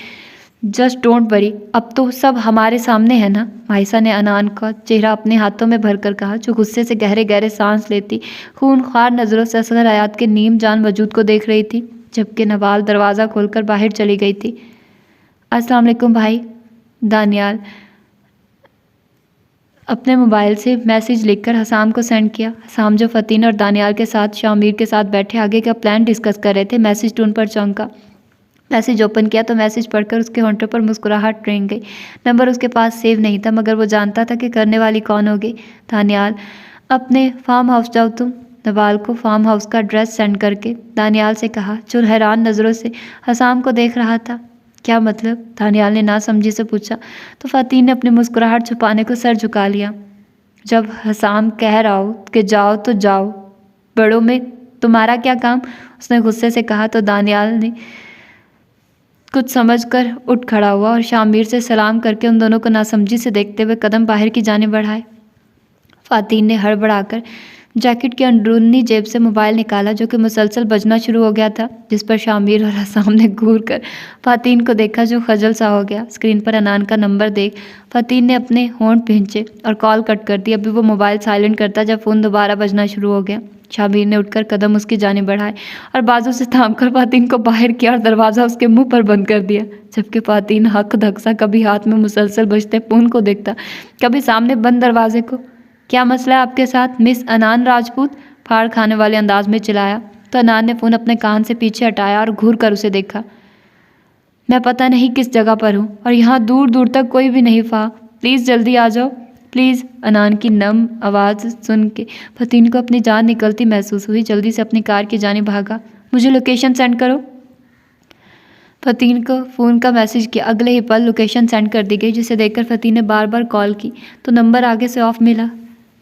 जस्ट डोंट वरी, अब तो सब हमारे सामने है ना, माइसा ने अनान का चेहरा अपने हाथों में भरकर कहा, जो गुस्से से गहरे गहरे सांस लेती खूनख्वार नज़रों से असगर हयात के नीम जान वजूद को देख रही थी, जबकि नवाल दरवाज़ा खोलकर बाहर चली गई थी। अस्सलाम वालेकुम भाई, दानियाल अपने मोबाइल से मैसेज लिखकर हसाम को सेंड किया। हसाम, जो फ़तीन और दानियाल के साथ शामिर के साथ बैठे आगे का प्लान डिस्कस कर रहे थे, मैसेज टून पर चौंका। मैसेज ओपन किया तो मैसेज पढ़कर उसके होंठों पर मुस्कुराहट रेंग गई। नंबर उसके पास सेव नहीं था, मगर वो जानता था कि करने वाली कौन होगी। दानियाल, अपने फार्म हाउस जाओ तुम, नवाल को फार्म हाउस का एड्रेस सेंड करके दानियाल से कहा, जो हैरान नज़रों से हसाम को देख रहा था। क्या मतलब? दानियाल ने नासमझी से पूछा तो फ़तीन ने अपनी मुस्कुराहट छुपाने को सर झुका लिया। जब हसाम कह रहा हो कि जाओ तो जाओ, बड़ों में तुम्हारा क्या काम, उसने गुस्से से कहा तो दानियाल ने कुछ समझकर उठ खड़ा हुआ और शामिर से सलाम करके उन दोनों को नासमझी से देखते हुए कदम बाहर की जानिब बढ़ाए। फ़तीन ने हड़बड़ाकर जैकेट की अंदरूनी जेब से मोबाइल निकाला, जो कि मुसलसल बजना शुरू हो गया था, जिस पर शामिर और हसाम ने घूर कर फ़तीन को देखा, जो खजल सा हो गया। स्क्रीन पर अनान का नंबर देख फ़तीन ने अपने होंठ भींचे और कॉल कट कर दी। अभी वो मोबाइल साइलेंट करता जब फ़ोन दोबारा बजना शुरू हो गया। शामिर ने उठकर कदम उसकी जानिब बढ़ाए और बाजू से थामकर फ़तीन को बाहर किया और दरवाज़ा उसके मुंह पर बंद कर दिया, जबकि फ़तीन हक धक्सा कभी हाथ में मुसलसल बजते फ़ोन को देखता, कभी सामने बंद दरवाजे को। क्या मसला है आपके साथ, मिस अनान राजपूत? फाड़ खाने वाले अंदाज में चिल्लाया तो अनान ने फ़ोन अपने कान से पीछे हटाया और घूर कर उसे देखा। मैं पता नहीं किस जगह पर हूँ और यहाँ दूर दूर तक कोई भी नहीं। प्लीज़ जल्दी आ जाओ प्लीज़। अनान की नम आवाज़ सुन के फ़तीन को अपनी जान निकलती महसूस हुई। जल्दी से अपनी कार की जानिब भागा। मुझे लोकेशन सेंड करो। फ़तीन को फ़ोन का मैसेज किया। अगले ही पल लोकेशन सेंड कर दी गई, जिसे देखकर फ़तीन ने बार बार कॉल की तो नंबर आगे से ऑफ मिला।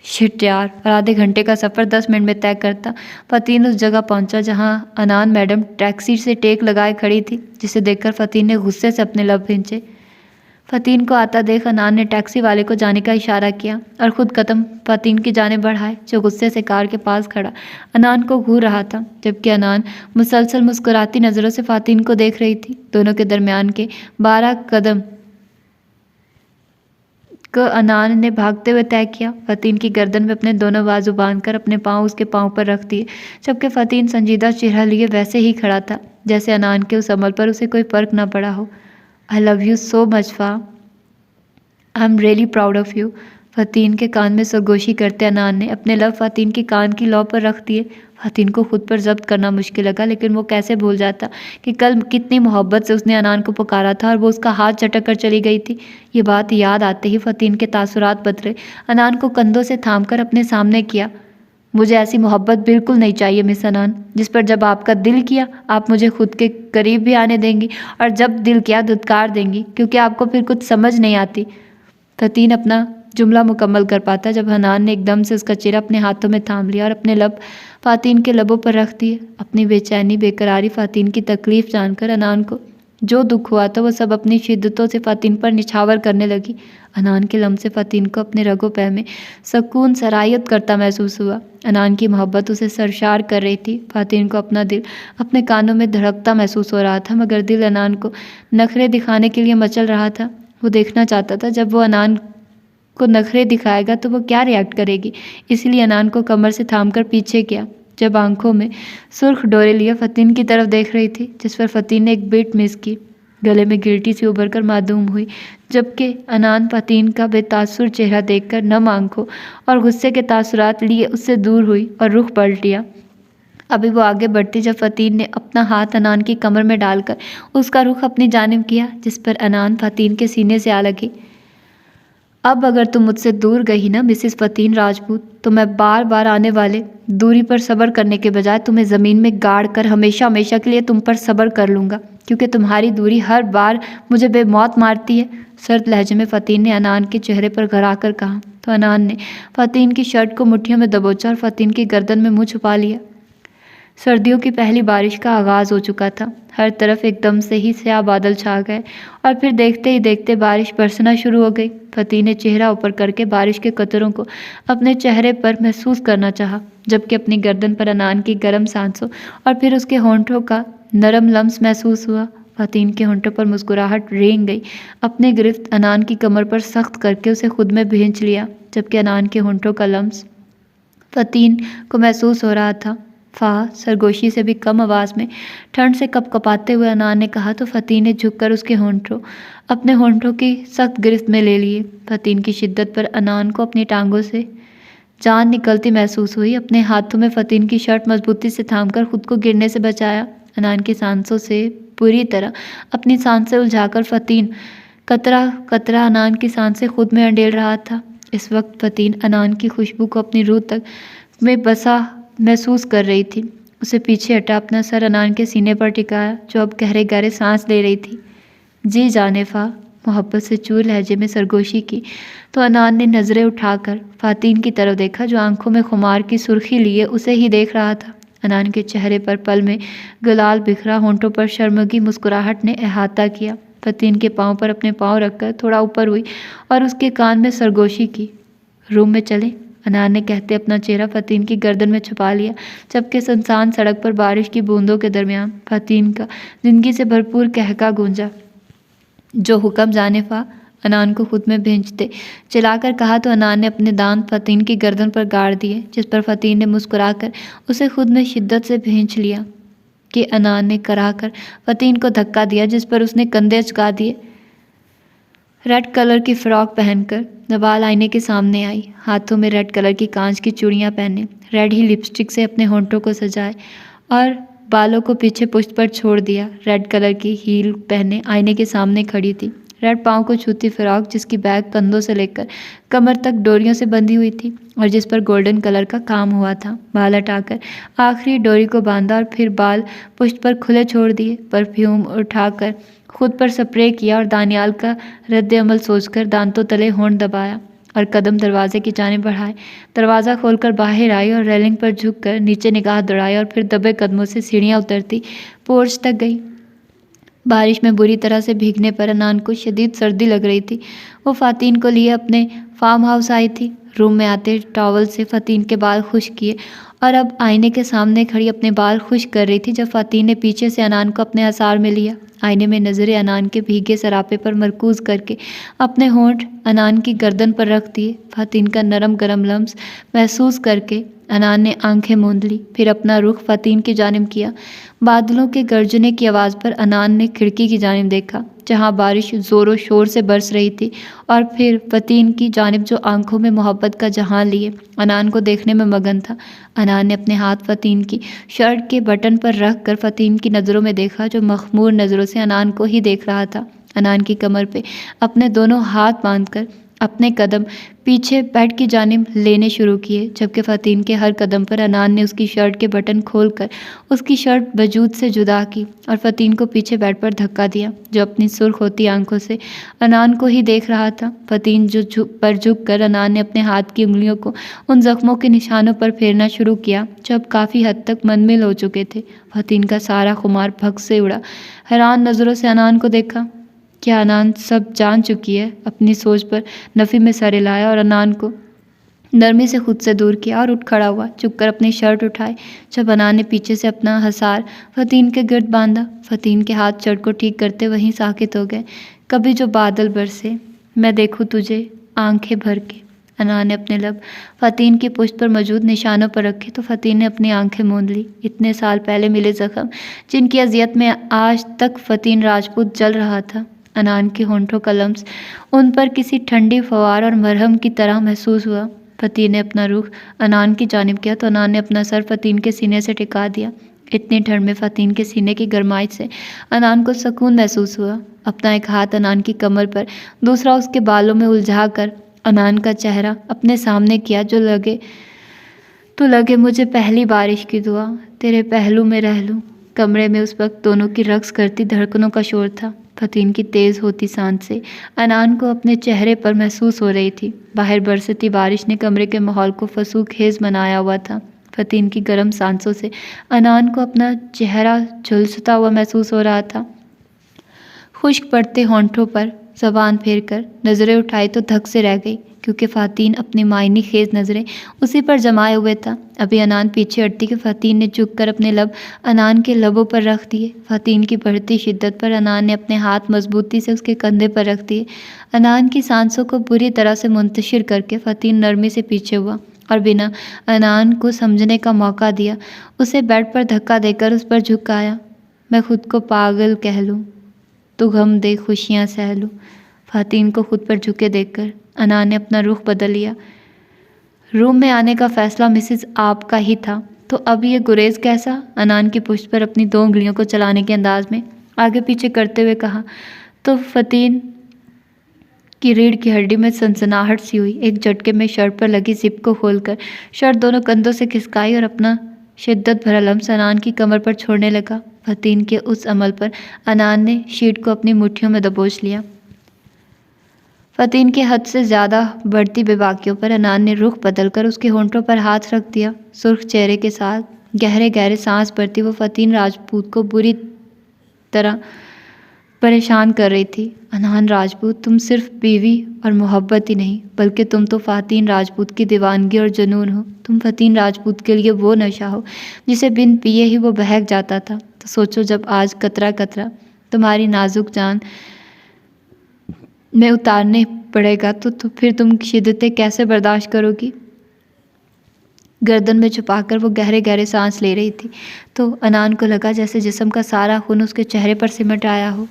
शिट यार, और आधे घंटे का सफ़र 10 मिनट में तय करता। फ़तीन उस जगह पहुंचा जहां अनान मैडम टैक्सी से टेक लगाए खड़ी थी, जिसे देखकर फ़तीन ने गुस्से से अपने लब खींचे। फ़तीन को आता देख अनान ने टैक्सी वाले को जाने का इशारा किया और ख़ुद कदम फ़तीन की जानिब बढ़ाए, जो गुस्से से कार के पास खड़ा अनान को घूर रहा था, जबकि अनान मुसलसल मुस्कुराती नज़रों से फ़तीन को देख रही थी। दोनों के दरमियान के 12 कदम को अनान ने भागते हुए तय किया। फ़तीन की गर्दन में अपने दोनों बाजू बांधकर अपने पाँव उसके पाँव पर रख दिए, जबकि फ़तीन संजीदा चेहरा लिए वैसे ही खड़ा था, जैसे अनान के उस अमल पर उसे कोई फ़र्क ना पड़ा हो। I love you so much फा, I am really proud of you. Fateen के कान में सरगोशी करते अनान ने अपने लब फ़तीन के कान की लौ पर रख दिए। फ़तीन को खुद पर जब्त करना मुश्किल लगा, लेकिन वो कैसे भूल जाता कि कल कितनी मोहब्बत से उसने अनान को पुकारा था और वो उसका हाथ झटक कर चली गई थी। ये बात याद आते ही फ़तीन के तासुरात बदले। अनान को कंधों से थामकर अपने सामने किया। मुझे ऐसी मोहब्बत बिल्कुल नहीं चाहिए मिस अनान, जिस पर जब आपका दिल किया आप मुझे खुद के करीब भी आने देंगी और जब दिल किया धुतकार देंगी, क्योंकि आपको फिर कुछ समझ नहीं आती। फतीन अपना जुमला मुकम्मल कर पाता जब हनान ने एकदम से उसका चेहरा अपने हाथों में थाम लिया और अपने लब फातिन के लबों पर रख दिए। अपनी बेचैनी बेकरारी फातिन की तकलीफ जानकर अनान को जो दुख हुआ था वो सब अपनी शिद्दतों से फातिन पर निछावर करने लगी। अनान के लम्स से फातिन को अपने रगों पैर में सुकून सरायत करता महसूस हुआ। अनान की मोहब्बत उसे सरशार कर रही थी। फातिन को अपना दिल अपने कानों में धड़कता महसूस हो रहा था, मगर दिल अनान को नखरे दिखाने के लिए मचल रहा था। वो देखना चाहता था जब वो अनान को नखरे दिखाएगा तो वो क्या रिएक्ट करेगी। इसलिए अनान को कमर से थामकर पीछे किया। जब आंखों में सुर्ख डोरे लिए फतीन की तरफ देख रही थी, जिस पर फतीन ने एक बीट मिस की। गले में गिल्टी सी उभर कर मासूम हुई, जबकि अनान फतीन का बेतासुर चेहरा देखकर नम आंखों और गुस्से के तासुरात लिए उससे दूर हुई और रुख पलट लिया। अभी वो आगे बढ़ती जब फतीन ने अपना हाथ अनान की कमर में डालकर उसका रुख अपनी जानिब किया, जिस पर अनान फतीन के सीने से आ लगी। अब अगर तुम मुझसे दूर गई ना मिसिस फतीन राजपूत, तो मैं बार बार आने वाले दूरी पर सब्र करने के बजाय तुम्हें ज़मीन में गाड़ कर हमेशा हमेशा के लिए तुम पर सब्र कर लूँगा, क्योंकि तुम्हारी दूरी हर बार मुझे बेमौत मारती है। सर्द लहजे में फतीन ने अनान के चेहरे पर घरा कर कहा, तो अनान ने फतीन की शर्ट को मुट्ठियों में दबोचा और फतीन की गर्दन में मुँह छुपा लिया। सर्दियों की पहली बारिश का आगाज़ हो चुका था। हर तरफ एकदम से ही स्याह बादल छा गए और फिर देखते ही देखते बारिश बरसना शुरू हो गई। फतीन ने चेहरा ऊपर करके बारिश के कतरों को अपने चेहरे पर महसूस करना चाहा, जबकि अपनी गर्दन पर अनान की गर्म सांसों और फिर उसके होंठों का नरम लम्स महसूस हुआ। फतीन के होंठों पर मुस्कुराहट रेंग गई। अपने गिरफ्त अनान की कमर पर सख्त करके उसे खुद में भींच लिया, जबकि अनान के होंठों का लम्स फतीन को महसूस हो रहा था। सरगोशी से भी कम आवाज़ में ठंड से कपकपाते हुए अनान ने कहा, तो फतीन ने झुककर उसके होंठों अपने होंठों की सख्त गिरफ्त में ले लिए। फतीन की शिद्दत पर अनान को अपनी टांगों से जान निकलती महसूस हुई। अपने हाथों में फतीन की शर्ट मजबूती से थामकर खुद को गिरने से बचाया। अनान की सांसों से पूरी तरह अपनी सांसें उलझाकर फतीन कतरा कतरा अनान की सांसें खुद में अंडेल रहा था। इस वक्त फतीन अनान की खुशबू को अपनी रूह तक में बसा महसूस कर रही थी। उसे पीछे हटा अपना सर अनान के सीने पर टिकाया, जो अब गहरे गहरे सांस ले रही थी। जी जानेफा, मोहब्बत से चूर लहजे में सरगोशी की, तो अनान ने नज़रें उठाकर फातिन की तरफ देखा, जो आंखों में खुमार की सुर्खी लिए उसे ही देख रहा था। अनान के चेहरे पर पल में गुलाल बिखरा, होंठों पर शर्मगी मुस्कुराहट ने अहाता किया। फतीन के पाँव पर अपने पाँव रखकर थोड़ा ऊपर हुई और उसके कान में सरगोशी की। रूम में चले, अनान ने कहते अपना चेहरा फतीन की गर्दन में छुपा लिया, जबकि सुनसान सड़क पर बारिश की बूंदों के दरमियान फतीन का जिंदगी से भरपूर कहका गूंजा। जो हुक्म जानेफा, अनान को खुद में भींचते चिल्लाकर कहा, तो अनान ने अपने दांत फतीन की गर्दन पर गाड़ दिए, जिस पर फतीन ने मुस्कुराकर उसे खुद में शिद्दत से भींच लिया कि अनान ने कराकर फतीन को धक्का दिया, जिस पर उसने कंधे अचका दिए। रेड कलर की फ्रॉक पहनकर नवाल आईने के सामने आई, हाथों में रेड कलर की कांच की चूड़ियाँ पहने, रेड ही लिपस्टिक से अपने होंठों को सजाए और बालों को पीछे पुश्त पर छोड़ दिया। रेड कलर की हील पहने आईने के सामने खड़ी थी। रेड पाँव को छूती फ्रॉक, जिसकी बैग कंधों से लेकर कमर तक डोरियों से बंधी हुई थी और जिस पर गोल्डन कलर का काम हुआ था। बाल हटाकर आखिरी डोरी को बांधा और फिर बाल पुश्त पर खुले छोड़ दिए। परफ्यूम उठाकर खुद पर स्प्रे किया और दानियाल का रद्द अमल सोचकर दांतों तले होंठ दबाया और कदम दरवाजे की जानिब बढ़ाए। दरवाज़ा खोलकर बाहर आई और रेलिंग पर झुककर नीचे निगाह दौड़ाई और फिर दबे कदमों से सीढ़ियाँ उतरती पोर्च तक गई। बारिश में बुरी तरह से भीगने पर अनान को शदीद सर्दी लग रही थी। वो फातिन को लिए अपने फार्म हाउस आई थी। रूम में आते टॉवल से फातिन के बाल खुश किए और अब आईने के सामने खड़ी अपने बाल खुश कर रही थी, जब फातिन ने पीछे से अनान को अपने असार में लिया। आईने में नज़रें अनान के भीगे सरापे पर मरकूज करके अपने होंठ अनान की गर्दन पर रख दिए। फातिन का नरम गरम लम्स महसूस करके अनान ने आंखें मूंद ली, फिर अपना रुख फातिन की जानिब किया। बादलों के गरजने की आवाज़ पर अनान ने खिड़की की जानिब देखा, जहाँ बारिश ज़ोरों शोर से बरस रही थी, और फिर फतीन की जानिब, जो आंखों में मोहब्बत का जहां लिए अनान को देखने में मगन था। अनान ने अपने हाथ फतीन की शर्ट के बटन पर रख कर फतीन की नज़रों में देखा, जो मखमूर नज़रों से अनान को ही देख रहा था। अनान की कमर पे अपने दोनों हाथ बांधकर अपने कदम पीछे बेड की जानिब लेने शुरू किए, जबकि फ़तीन के हर कदम पर अनान ने उसकी शर्ट के बटन खोलकर उसकी शर्ट वजूद से जुदा की और फ़तीन को पीछे बेड पर धक्का दिया, जो अपनी सुर्ख होती आंखों से अनान को ही देख रहा था। फ़तीन झुक कर अनान ने अपने हाथ की उंगलियों को उन जख्मों के निशानों पर फेरना शुरू किया, जो अब काफ़ी हद तक मनमिल हो चुके थे। फ़तीन का सारा खुमार भग से उड़ा। हैरान नज़रों से अनान को देखा। क्या अनान सब जान चुकी है? अपनी सोच पर नफ़ी में सर हिलाया और अनान को नरमी से खुद से दूर किया और उठ खड़ा हुआ, चुपकर अपनी शर्ट उठाई। जब अनान ने पीछे से अपना हसार फ़तीन के गिर्द बांधा, फ़तीन के हाथ शर्ट को ठीक करते वहीं साकित हो गए। कभी जो बादल बरसे, मैं देखूं तुझे आंखें भर के। अनान ने अपने लब फ़तीन की पुश्त पर मौजूद निशानों पर रखे तो फ़तीन ने अपनी आंखें मूंद ली। इतने साल पहले मिले ज़ख्म, जिनकी अजियत में आज तक फ़तीन राजपूत जल रहा था। अनान के होंठों का लम्स उन पर किसी ठंडी फवार और मरहम की तरह महसूस हुआ। फ़तीन ने अपना रुख अनान की जानिब किया तो अनान ने अपना सर फ़तीन के सीने से टिका दिया। इतनी ठंड में फ़तीन के सीने की गरमाइश से अनान को सुकून महसूस हुआ। अपना एक हाथ अनान की कमर पर, दूसरा उसके बालों में उलझा कर अनान का चेहरा अपने सामने किया, जो लगे मुझे पहली बारिश की दुआ, तेरे पहलू में रह लूँ। कमरे में उस वक्त दोनों की रक्स करती धड़कनों का शोर था। फ़तीन की तेज़ होती सांसें अनान को अपने चेहरे पर महसूस हो रही थी। बाहर बरसती बारिश ने कमरे के माहौल को फसूखेज़ बनाया हुआ था। फ़तीन की गर्म सांसों से अनान को अपना चेहरा झुलसता हुआ महसूस हो रहा था। खुश्क पड़ते होंठों पर ज़बान फेर कर नज़रें उठाई तो धक से रह गई, क्योंकि फ़तीन अपनी मायनी खेज नज़रें उसी पर जमाए हुए था। अभी अनान पीछे हटती कि फ़तीन ने झुक कर अपने लब अनान के लबों पर रख दिए। फ़तीन की बढ़ती शिद्दत पर अनान ने अपने हाथ मजबूती से उसके कंधे पर रख दिए। अनान की सांसों को बुरी तरह से मुंतशिर करके फ़तीन नरमी से पीछे हुआ और बिना अनान को समझने का मौका दिया उसे बेड पर धक्का देकर उस पर झुक आया। मैं खुद को पागल कह लूँ तो गम दे खुशियाँ सह लूँ। फ़तीन को खुद पर झुके देखकर अनान ने अपना रुख बदल लिया। रूम में आने का फ़ैसला मिसेस आप का ही था, तो अब ये गुरेज कैसा? अनान की पुश्त पर अपनी 2 उंगलियों को चलाने के अंदाज में आगे पीछे करते हुए कहा तो फ़तीन की रीढ़ की हड्डी में सनसनाहट सी हुई। एक झटके में शर्ट पर लगी जिप को खोलकर शर्ट दोनों कंधों से खिसकाई और अपना शिद्दत भरा लम्स अनान की कमर पर छोड़ने लगा। फ़तीन के उस अमल पर अनान ने शीट को अपनी मुट्ठियों में दबोच लिया। फ़तीन के हद से ज़्यादा बढ़ती बेबाकियों पर अनान ने रुख बदलकर उसके होंठों पर हाथ रख दिया। सुर्ख चेहरे के साथ गहरे गहरे सांस भरती वो फ़तीन राजपूत को बुरी तरह परेशान कर रही थी। अनान राजपूत, तुम सिर्फ बीवी और मोहब्बत ही नहीं, बल्कि तुम तो फ़तीन राजपूत की दीवानगी और जुनून हो। तुम फ़तीन राजपूत के लिए वो नशा हो जिसे बिन पिए ही वो बहक जाता था। तो सोचो, जब आज कतरा कतरा तुम्हारी नाजुक जान में उतारने पड़ेगा तो फिर तुम शिद्दतें कैसे बर्दाश्त करोगी? गर्दन में छुपाकर वो गहरे गहरे सांस ले रही थी तो अनान को लगा जैसे जिस्म का सारा खून उसके चेहरे पर सिमट आया हो।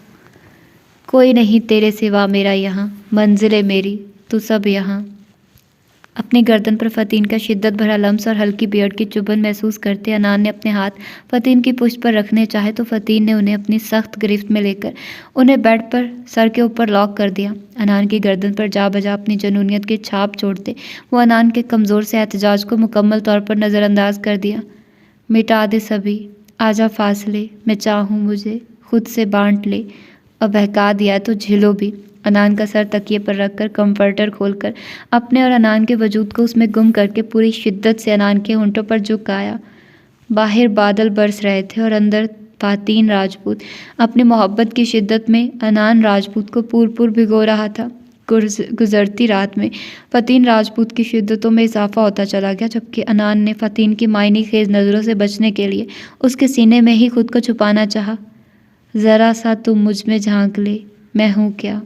कोई नहीं तेरे सिवा मेरा यहाँ, मंजिल मेरी तू सब यहाँ। अपनी गर्दन पर फ़तीन का शिद्दत भरा लम्स और हल्की बियर्ड की चुभन महसूस करते अनान ने अपने हाथ फ़तीन की पुश्त पर रखने चाहे तो फ़तीन ने उन्हें अपनी सख्त गिरफ्त में लेकर उन्हें बेड पर सर के ऊपर लॉक कर दिया। अनान की गर्दन पर जा बजा अपनी जनूनियत की छाप छोड़ते वो अनान के कमज़ोर से एहतजाज को मुकम्मल तौर पर नज़रअंदाज कर दिया। मिटा दे सभी, आजा फासले, मैं चाहूँ मुझे खुद से बांट ले, और बहका दिया तो झिलो भी। अनान का सर तकिए पर रखकर कंफर्टर खोलकर अपने और अनान के वजूद को उसमें गुम करके पूरी शिद्दत से अनान के होंठों पर झुक आया। बाहर बादल बरस रहे थे और अंदर फ़तीन राजपूत अपनी मोहब्बत की शिद्दत में अनान राजपूत को पूर भिगो रहा था। गुजरती रात में फ़तीन राजपूत की शिद्दतों में इजाफा होता चला गया, जबकि अनान ने फ़तीन की मायनी खेज नज़रों से बचने के लिए उसके सीने में ही खुद को छुपाना चाहा। ज़रा सा तुम मुझ में झांक ले, मैं हूँ क्या।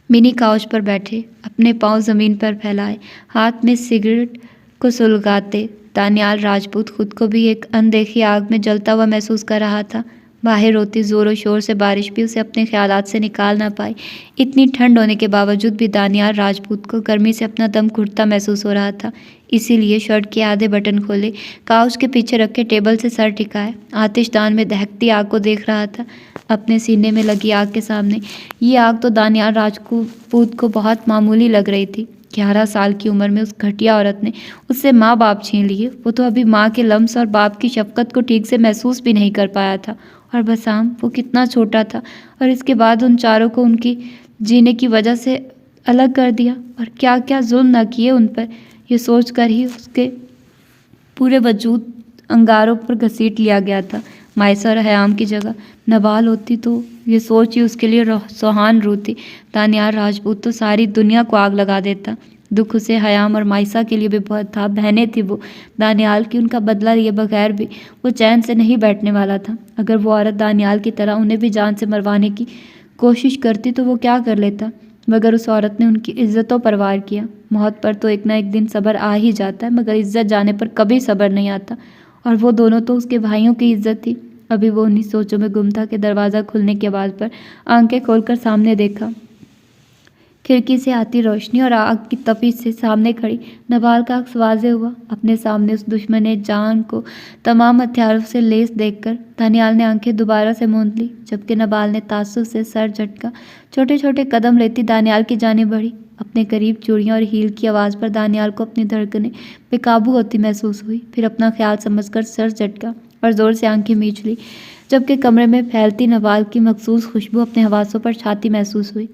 मिनी काउच पर बैठे, अपने पांव ज़मीन पर फैलाए, हाथ में सिगरेट को सुलगाते दानियाल राजपूत खुद को भी एक अनदेखी आग में जलता हुआ महसूस कर रहा था। बाहर होती ज़ोरों शोर से बारिश भी उसे अपने ख्यालात से निकाल ना पाई। इतनी ठंड होने के बावजूद भी दानियाल राजपूत को गर्मी से अपना दम घुटता महसूस हो रहा था। इसीलिए शर्ट के आधे बटन खोले, काउच के पीछे रखे टेबल से सर टिकाए, आतिशदान में दहकती आग को देख रहा था। अपने सीने में लगी आग के सामने। ये आग तो दानियाल राजपूत को बहुत मामूली लग रही थी। 11 साल की उम्र में उस घटिया औरत ने उससे माँ बाप छीन लिए। वो तो अभी माँ के लम्स और बाप की शफकत को ठीक से महसूस भी नहीं कर पाया था। और बसाम, वो कितना छोटा था, और इसके बाद उन चारों को उनकी जीने की वजह से अलग कर दिया, और क्या क्या जुल्म न किए उन पर। ये सोच कर ही उसके पूरे वजूद अंगारों पर घसीट लिया गया था। मायसा और हयाम की जगह नवाल होती तो ये सोच ही उसके लिए सुहान रू थी। दानियाल राजपूत तो सारी दुनिया को आग लगा देता। दुख उसे हयाम और मायसा के लिए भी बहुत था। बहनें थी वो दानियाल की, उनका बदला लिए बगैर भी वो चैन से नहीं बैठने वाला था। अगर वो औरत दानियाल की तरह उन्हें भी जान से मरवाने की कोशिश करती तो वो क्या कर लेता, मगर उस औरत ने उनकी इज्जतों पर वार किया। मौत पर तो एक ना एक दिन सब्र आ ही जाता है, मगर इज्जत जाने पर कभी सब्र नहीं आता। और वो दोनों तो उसके भाइयों की इज्जत थी। अभी वो उन्हीं सोचों में गुम था कि दरवाज़ा खुलने की आवाज़ पर आंखें खोलकर सामने देखा। खिड़की से आती रोशनी और आग की तपिश से सामने खड़ी नवाल का अक्स वाज़ेह हुआ। अपने सामने उस दुश्मन जान को तमाम हथियारों से लेस देखकर दानियाल ने आंखें दोबारा से मूंद ली, जबकि नवाल ने ताज्जुब से सर झटका। छोटे छोटे कदम लेती दानियाल की जानिब बढ़ी। अपने करीब चूड़ियाँ और हील की आवाज़ पर दानियाल को अपनी धड़कनें बेकाबू होती महसूस हुई। फिर अपना ख्याल समझकर सर झटका और ज़ोर से आंखें मींच ली, जबकि कमरे में फैलती नवाल की मखसूस खुशबू अपने हवासों पर छाती महसूस हुई।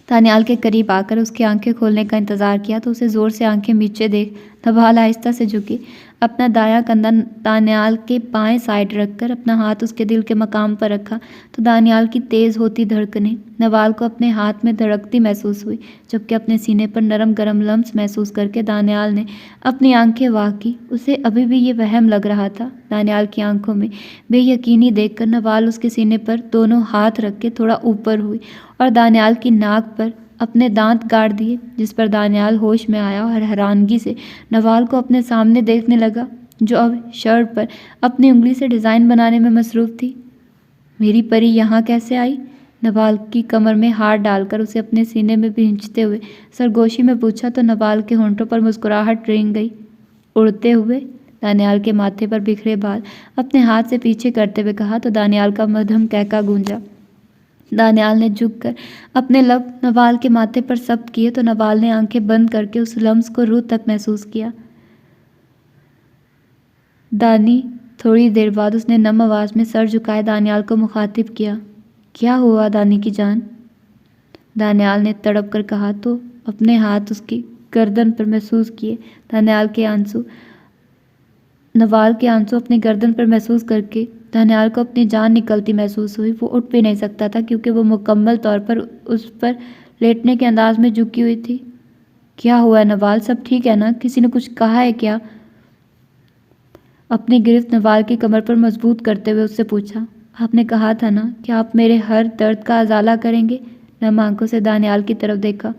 दानियाल के करीब आकर उसकी आंखें खोलने का इंतज़ार किया तो उसे ज़ोर से आंखें मीचे देख नवाल आहिस्ता से झुकी। अपना दायां कंधा दानियाल के बाएं साइड रखकर अपना हाथ उसके दिल के मकाम पर रखा तो दानियाल की तेज़ होती धड़कनें नवाल को अपने हाथ में धड़कती महसूस हुई, जबकि अपने सीने पर नरम गरम लम्स महसूस करके दानियाल ने अपनी आंखें वाह की। उसे अभी भी ये वहम लग रहा था। दानियाल की आंखों में बेयकीनी देखकर नवाल उसके सीने पर दोनों हाथ रख के थोड़ा ऊपर हुई और दानियाल की नाक पर अपने दांत गाड़ दिए, जिस पर दानियाल होश में आया और हैरानगी से नवाल को अपने सामने देखने लगा, जो अब शर्ट पर अपनी उंगली से डिज़ाइन बनाने में मसरूफ़ थी। मेरी परी यहाँ कैसे आई? नवाल की कमर में हाथ डालकर उसे अपने सीने में भींचते हुए सरगोशी में पूछा तो नवाल के होंठों पर मुस्कुराहट रेंग गई। उड़ते हुए? दानियाल के माथे पर बिखरे बाल अपने हाथ से पीछे करते हुए कहा तो दानियाल का मध्यम कहका गूंजा। दानियाल ने झुककर अपने लब नवाल के माथे पर जब्त किए तो नवाल ने आंखें बंद करके उस लम्स को रूह तक महसूस किया। दानी, थोड़ी देर बाद उसने नम आवाज़ में सर झुकाए दानियाल को मुखातिब किया। क्या हुआ दानी की जान? दानियाल ने तड़प कर कहा तो अपने हाथ उसकी गर्दन पर महसूस किए। नवाल के आंसू अपनी गर्दन पर महसूस करके दानियाल को अपनी जान निकलती महसूस हुई। वो उठ भी नहीं सकता था क्योंकि वो मुकम्मल तौर पर उस पर लेटने के अंदाज में झुकी हुई थी। क्या हुआ नवाल, सब ठीक है ना? किसी ने कुछ कहा है क्या? अपनी गिरफ्त नवाल की कमर पर मजबूत करते हुए उससे पूछा। आपने कहा था ना कि आप मेरे हर दर्द का अजाला करेंगे। नम आंखों से दानियाल की तरफ देखा।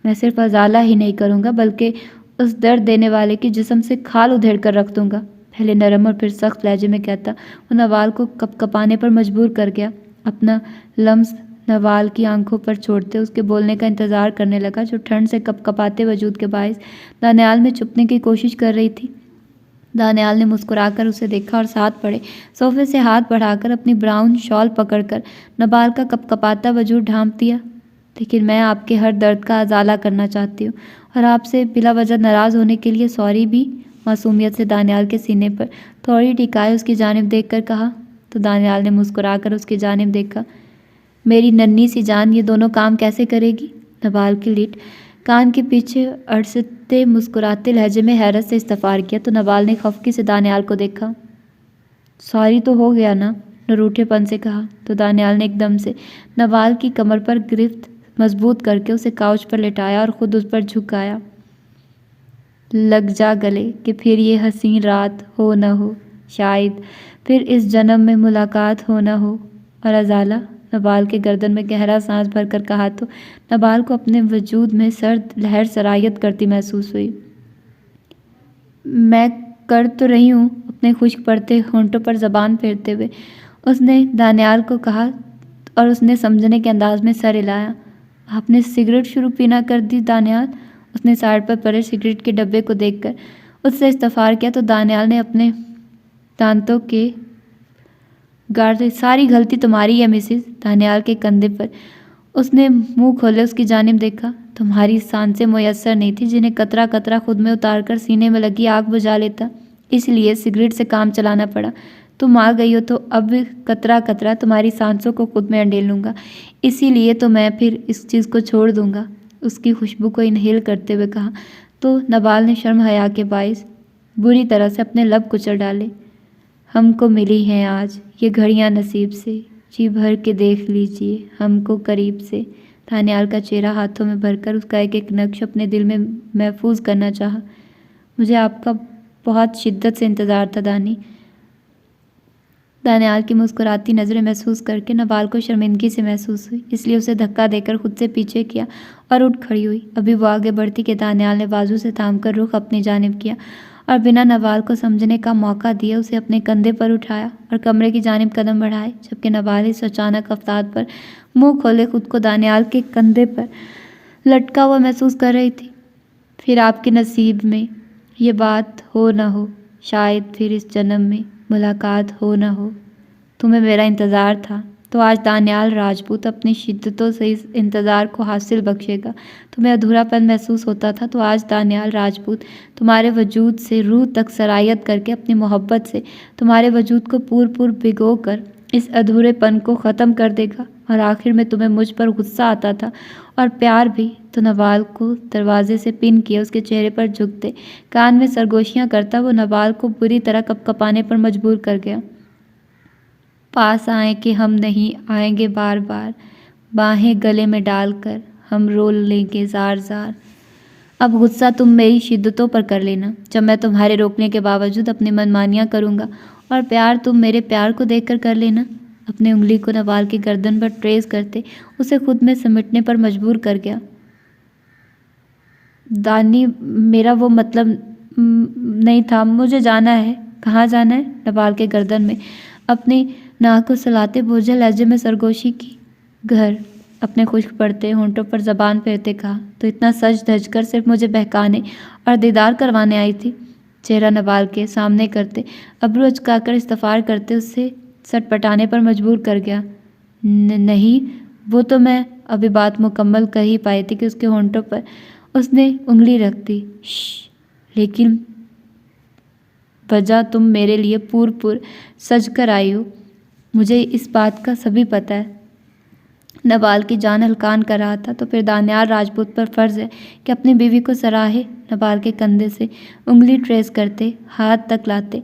मैं सिर्फ अजाला ही नहीं करूँगा बल्कि उस दर्द देने वाले की जिस्म से खाल उधेड़ कर रख दूँगा। पहले नरम और फिर सख्त लहजे में कहता वो नवाल को कपकपाने पर मजबूर कर गया। अपना लम्स नवाल की आंखों पर छोड़ते उसके बोलने का इंतज़ार करने लगा, जो ठंड से कपकपाते वजूद के बायस दानियाल में छुपने की कोशिश कर रही थी। दानियाल ने मुस्कुराकर उसे देखा और साथ पड़े सोफे से हाथ बढ़ाकर अपनी ब्राउन शॉल पकड़कर नवाल का कपकपाता वजूद ढांप दिया। लेकिन मैं आपके हर दर्द का अजाला करना चाहती हूँ और आपसे बिला वजह नाराज़ होने के लिए सॉरी भी। मासूमियत से दानियाल के सीने पर थोड़ी टिकाए उसकी जानिब देखकर कहा तो दानियाल ने मुस्कुराकर उसकी जानिब देखा। मेरी नन्ही सी जान ये दोनों काम कैसे करेगी? नवाल की लिट कान के पीछे अड़सते मुस्कुराते लहजे में हैरत से इस्तफार किया तो नवाल ने खफकी से दानियाल को देखा। सॉरी तो हो गया ना? नरूठेपन से कहा तो दानियाल ने एकदम से नवाल की कमर पर गिरफ्त मजबूत करके उसे काउच पर लेटाया और ख़ुद उस पर झुकाया। लग जा गले कि फिर ये हसीन रात हो न हो, शायद फिर इस जन्म में मुलाकात हो न हो। और अजाला? नवाल के गर्दन में गहरा सांस भरकर कहा तो नवाल को अपने वजूद में सर्द लहर सरायत करती महसूस हुई। मैं कर तो रही हूँ, अपने खुश्क पड़ते होंठों पर ज़बान फेरते हुए उसने दानियाल को कहा और उसने समझने के अंदाज में सर हिलाया। आपने सिगरेट शुरू पीना कर दी दानियाल? उसने साइड पर पड़े सिगरेट के डब्बे को देखकर उससे इस्तफार किया तो दानियाल ने अपने दांतों के सारी गलती तुम्हारी है मिसिस। दानियाल के कंधे पर उसने मुंह खोले उसकी जानिब देखा। तुम्हारी सांसें मुयस्सर नहीं थी जिन्हें कतरा कतरा खुद में उतारकर सीने में लगी आग बुझा लेता, इसलिए सिगरेट से काम चलाना पड़ा। तुम आ गई हो तो अब कतरा कतरा तुम्हारी सांसों को खुद में अंडेल लूँगा, इसीलिए तो मैं फिर इस चीज़ को छोड़ दूँगा। उसकी खुशबू को इनहेल करते हुए कहा तो नबाल ने शर्म हया के बाइस बुरी तरह से अपने लब कुचल डाले। हमको मिली हैं आज ये घड़ियाँ नसीब से, जी भर के देख लीजिए हमको करीब से। दानियाल का चेहरा हाथों में भरकर उसका एक एक नक्श अपने दिल में महफूज करना चाहा। मुझे आपका बहुत शिद्दत से इंतज़ार था दानी। दानियाल की मुस्कुराती नज़रें महसूस करके नबाल को शर्मिंदगी से महसूस हुई, इसलिए उसे धक्का देकर खुद से पीछे किया और उठ खड़ी हुई। अभी वो आगे बढ़ती कि दानियाल ने बाजू से थामकर रुख अपनी जानिब किया और बिना नबाल को समझने का मौका दिए उसे अपने कंधे पर उठाया और कमरे की जानिब कदम बढ़ाए, जबकि नबाल इस अचानक अवतार पर मुंह खोले खुद को दानियाल के कंधे पर लटका हुआ महसूस कर रही थी। फिर आपके नसीब में ये बात हो न हो, शायद फिर इस जन्म में मुलाकात हो न हो। तुम्हें मेरा इंतज़ार था तो आज दानियाल राजपूत अपनी शिद्दतों से इस इंतज़ार को हासिल बख्शेगा। तुम्हें अधूरापन महसूस होता था तो आज दानियाल राजपूत तुम्हारे वजूद से रूह तक सरायत करके अपनी मोहब्बत से तुम्हारे वजूद को पूर भिगो कर इस अधूरेपन को ख़त्म कर देगा। और आखिर में तुम्हें मुझ पर गुस्सा आता था और प्यार भी, तो नबाल को दरवाजे से पिन किया उसके चेहरे पर झुकते कान में सरगोशियाँ करता वो नबाल को बुरी तरह कपकपाने पर मजबूर कर गया। पास आए कि हम नहीं आएंगे बार बार, बाहें गले में डालकर हम रोल लेंगे ज़ार ज़ार। अब गुस्सा तुम मेरी शिद्दतों पर कर लेना जब मैं तुम्हारे रोकने के बावजूद अपनी मनमानियाँ करूँगा, और प्यार तुम मेरे प्यार को देखकर कर लेना। अपनी उंगली को नबाल की गर्दन पर ट्रेस करते उसे खुद में समेटने पर मजबूर कर गया। दानी, मेरा वो मतलब नहीं था, मुझे जाना है। कहाँ जाना है? नबाल के गर्दन में अपनी नाक को सलाते बोझल लहजे में सरगोशी की। घर। अपने खुश्क पड़ते होंठों पर जबान फेरते कहा, तो इतना सज धज कर सिर्फ मुझे बहकाने और दीदार करवाने आई थी। चेहरा नबाल के सामने करते अब्रू अचकाकर इस्तफार करते उसे सटपटाने पर मजबूर कर गया। नहीं, वो तो मैं अभी बात मुकम्मल कर ही पाई थी कि उसके होंठों पर उसने उंगली रख दी। लेकिन वजह तुम मेरे लिए पूर सज कर आई हो, मुझे इस बात का सभी पता है। नबाल की जान हलकान कर रहा था तो फिर दानियाल राजपूत पर फ़र्ज़ है कि अपनी बीवी को सराहे। नबाल के कंधे से उंगली ट्रेस करते हाथ तक लाते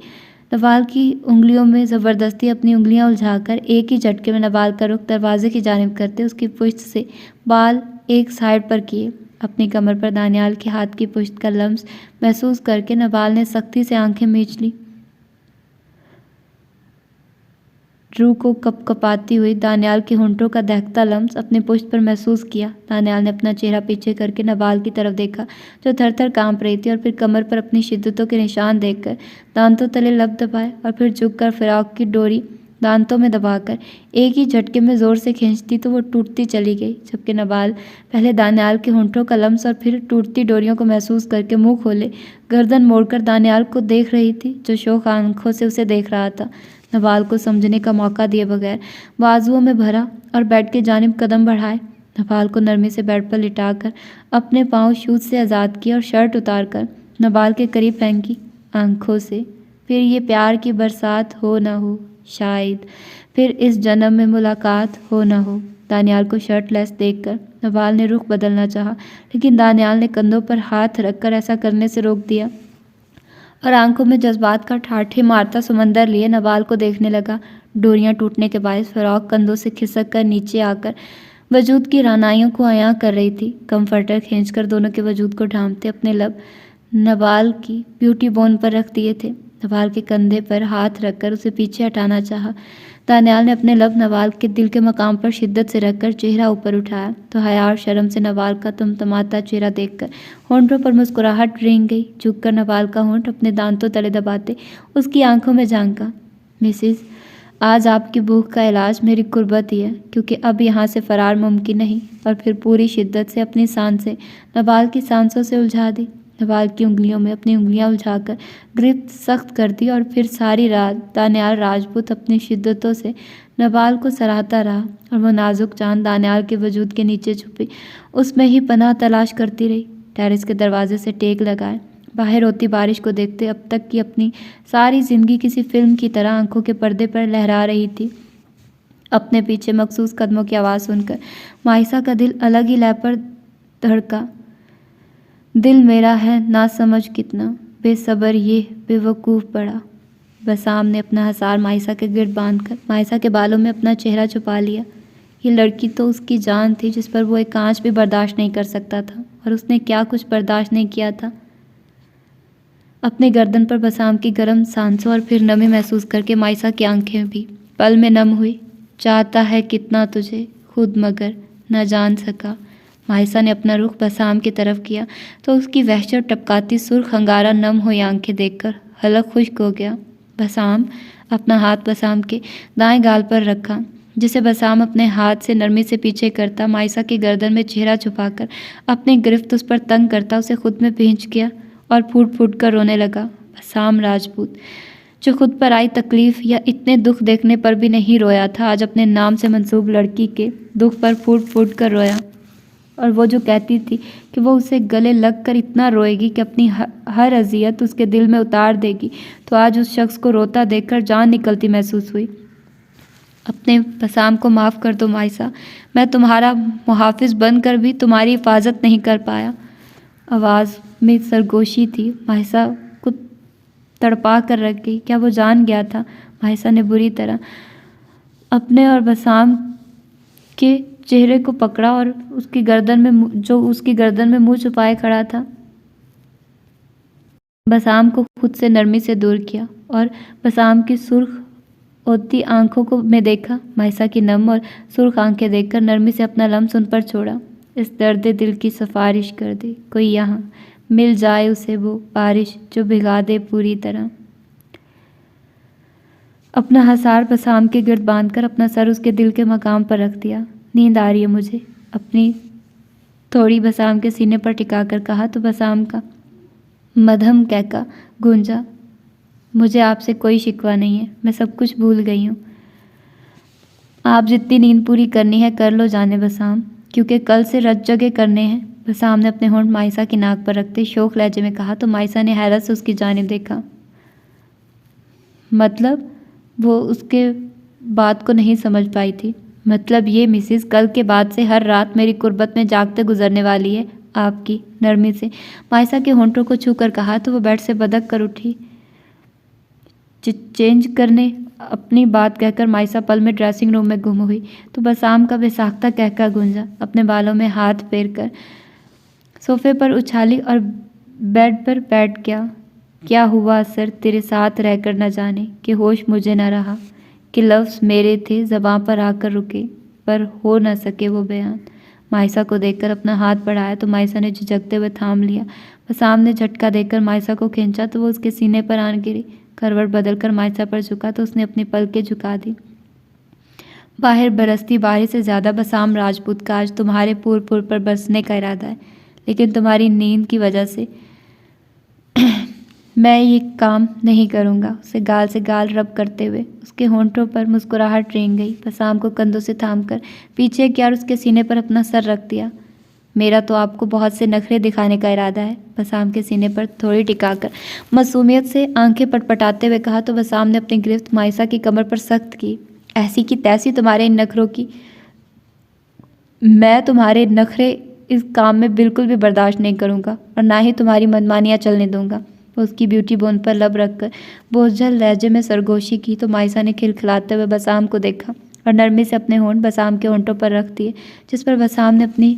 नबाल की उंगलियों में ज़बरदस्ती अपनी उंगलियां उलझाकर एक ही झटके में नबाल का रुख दरवाजे की जानिब करते उसकी पुश्त से बाल एक साइड पर किए। अपनी कमर पर दानियाल के हाथ की पुश्त का लम्स महसूस करके नबाल ने सख्ती से आंखें मीच ली। रूह को कपकपाती हुई दानियाल के होंठों का दहकता लम्स अपने पुश्त पर महसूस किया। दानियाल ने अपना चेहरा पीछे करके नबाल की तरफ देखा जो थर थर कांप रही थी, और फिर कमर पर अपनी शिद्दतों के निशान देखकर दांतों तले लब दबाए और फिर झुककर फिराक की डोरी दांतों में दबाकर एक ही झटके में ज़ोर से खींचती तो वो टूटती चली गई, जबकि नबाल पहले दानियाल के होंठों का लम्स और फिर टूटती डोरियों को महसूस करके मुंह खोले गर्दन मोड़कर दानियाल को देख रही थी जो शोक आंखों से उसे देख रहा था। नबाल को समझने का मौका दिए बगैर बाजुओं में भरा और बेड के जानिब कदम बढ़ाए। नबाल को नरमी से बेड पर लिटाकर अपने पाँव शूज से आज़ाद किया और शर्ट उतारकर नबाल के करीब फेंकी आंखों से। फिर ये प्यार की बरसात हो न हो, शायद फिर इस जन्म में मुलाकात हो न हो। दानियाल को शर्टलेस देखकर नबाल ने रुख बदलना चाहा, लेकिन दानियाल ने कंधों पर हाथ रखकर ऐसा करने से रोक दिया और आंखों में जज्बात का ठाठे मारता समंदर लिए नबाल को देखने लगा। डोरियां टूटने के बायस फ़िरौक कंधों से खिसक कर नीचे आकर वजूद की रानाइयों को अयां कर रही थी। कंफर्टर खींचकर दोनों के वजूद को ढांपते अपने लब नबाल की ब्यूटी बोन पर रख दिए थे। नबाल के कंधे पर हाथ रखकर उसे पीछे हटाना चाहा। दानियाल ने अपने लब नबाल के दिल के मकाम पर शिद्दत से रखकर चेहरा ऊपर उठाया तो हया और शर्म से नबाल का तमतमाता चेहरा देखकर होंठों पर मुस्कुराहट रेंग गई। झुककर नबाल का होंठ अपने दांतों तले दबाते उसकी आंखों में झांका। मिसिस, आज आपकी भूख का इलाज मेरी कुर्बत ही है, क्योंकि अब यहाँ से फ़रार मुमकिन नहीं। और फिर पूरी शिद्दत से अपनी सांसें नबाल की सांसों से उलझा दी। नवाल की उंगलियों में अपनी उंगलियां उलझाकर गिरफ्त सख्त कर दी और फिर सारी रात दानियाल राजपूत अपनी शिद्दतों से नवाल को सराहता रहा और वो नाजुक जान दानियाल के वजूद के नीचे छुपी उसमें ही पनाह तलाश करती रही। टेरेस के दरवाजे से टेक लगाए बाहर होती बारिश को देखते अब तक की अपनी सारी जिंदगी किसी फिल्म की तरह आंखों के पर्दे पर लहरा रही थी। अपने पीछे मखसूस कदमों की आवाज़ सुनकर माइसा का दिल अलग ही लय पर धड़का। दिल मेरा है ना समझ कितना बेसब्र ये बेवकूफ़ पड़ा। बसाम ने अपना हसार माइसा के गिर्द बांधकर माइसा के बालों में अपना चेहरा छुपा लिया। ये लड़की तो उसकी जान थी जिस पर वो एक आंच भी बर्दाश्त नहीं कर सकता था, और उसने क्या कुछ बर्दाश्त नहीं किया था। अपने गर्दन पर बसाम की गर्म सांसों और फिर नमी महसूस करके माइसा की आंखें भी पल में नम हुई। चाहता है कितना तुझे खुद मगर न जान सका। माइसा ने अपना रुख बसाम की तरफ किया तो उसकी वहशत और टपकाती सुर्ख अंगारा नम हुई आंखें देखकर हलक खुश्क हो गया। बसाम अपना हाथ बसाम के दाएं गाल पर रखा, जिसे बसाम अपने हाथ से नरमी से पीछे करता माइसा की गर्दन में चेहरा छुपाकर अपनी गिरफ्त उस पर तंग करता उसे खुद में भींच गया और फूट फूट कर रोने लगा। बसाम राजपूत जो खुद पर आई तकलीफ या इतने दुख देखने पर भी नहीं रोया था, आज अपने नाम से मंसूब लड़की के दुख पर फूट फूट कर रोया। और वो जो कहती थी कि वो उसे गले लग कर इतना रोएगी कि अपनी हर अजियत उसके दिल में उतार देगी, तो आज उस शख्स को रोता देखकर जान निकलती महसूस हुई। अपने बसाम को माफ़ कर दो माइसा, मैं तुम्हारा मुहाफिज बनकर भी तुम्हारी हिफाजत नहीं कर पाया। आवाज़ में सरगोशी थी। माइसा को तड़पा कर रख गई। क्या वो जान गया था? माइसा ने बुरी तरह अपने और बसाम के चेहरे को पकड़ा और उसकी गर्दन में मुंह छुपाए खड़ा था, बसाम को खुद से नरमी से दूर किया और बसाम की सुर्ख होती आंखों को मैं देखा। माइसा की नम और सुर्ख आंखें देखकर नरमी से अपना लम्स उन पर छोड़ा। इस दर्द दिल की सिफारिश कर दे कोई, यहाँ मिल जाए उसे वो बारिश जो भिगा दे पूरी तरह। अपना हसार बसाम के गिर्द बांधकर अपना सर उसके दिल के मकाम पर रख दिया। नींद आ रही है मुझे, अपनी थोड़ी बसाम के सीने पर टिकाकर कहा तो बसाम का मध्यम कहका गूंजा। मुझे आपसे कोई शिकवा नहीं है, मैं सब कुछ भूल गई हूँ। आप जितनी नींद पूरी करनी है कर लो जाने बसाम, क्योंकि कल से रत जगह करने हैं। बसाम ने अपने होंठ माइसा की नाक पर रखते शोक लहजे में कहा तो माइसा ने हैरत से उसकी जानिब देखा। मतलब? वो उसके बात को नहीं समझ पाई थी। मतलब ये मिसिस, कल के बाद से हर रात मेरी कुर्बत में जागते गुजरने वाली है आपकी। नरमी से माइसा के होंठों को छू कर कहा तो वो बेड से बदक कर उठी। चेंज करने अपनी बात कहकर माइसा पल में ड्रेसिंग रूम में गुम हुई तो बसाम का बेसाख्ता कहका गूंजा। अपने बालों में हाथ फेर कर सोफे पर उछाली और बेड पर बैठ गया। क्या हुआ सर तेरे साथ रहकर न जाने कि होश मुझे न रहा, कि लफ्ज़ मेरे थे ज़बां पर आकर रुके पर हो न सके वो बयान। माइसा को देखकर अपना हाथ बढ़ाया तो माइसा ने झिझकते हुए थाम लिया। बसाम ने झटका देकर माइसा को खींचा तो वो उसके सीने पर आन गिरी। करवट बदलकर माइसा पर झुका तो उसने अपनी पलकें झुका दी। बाहर बरसती बारिश से ज़्यादा बसाम राजपूत का आज तुम्हारे पूर पर बरसने का इरादा है, लेकिन तुम्हारी नींद की वजह से मैं ये काम नहीं करूँगा। उसे गाल से गाल रब करते हुए उसके होंठों पर मुस्कुराहट रेंग गई। बसाम को कंधों से थामकर पीछे किया और उसके सीने पर अपना सर रख दिया। मेरा तो आपको बहुत से नखरे दिखाने का इरादा है। बसाम के सीने पर थोड़ी टिकाकर मासूमियत से आंखें पटपटाते हुए कहा तो बसाम ने अपनी गिरफ्त माइसा की कमर पर सख्त की। ऐसी की तैसी तुम्हारे इन नखरों की। मैं तुम्हारे नखरे इस काम में बिल्कुल भी बर्दाश्त नहीं करूँगा और ना ही तुम्हारी मनमानियाँ चलने दूंगा। उसकी ब्यूटी बोन पर लब रखकर बोझल लहजे में सरगोशी की तो माइसा ने खिलखिलाते हुए बसाम को देखा और नरमी से अपने होंठ बसाम के होंठों पर रख दिए, जिस पर बसाम ने अपनी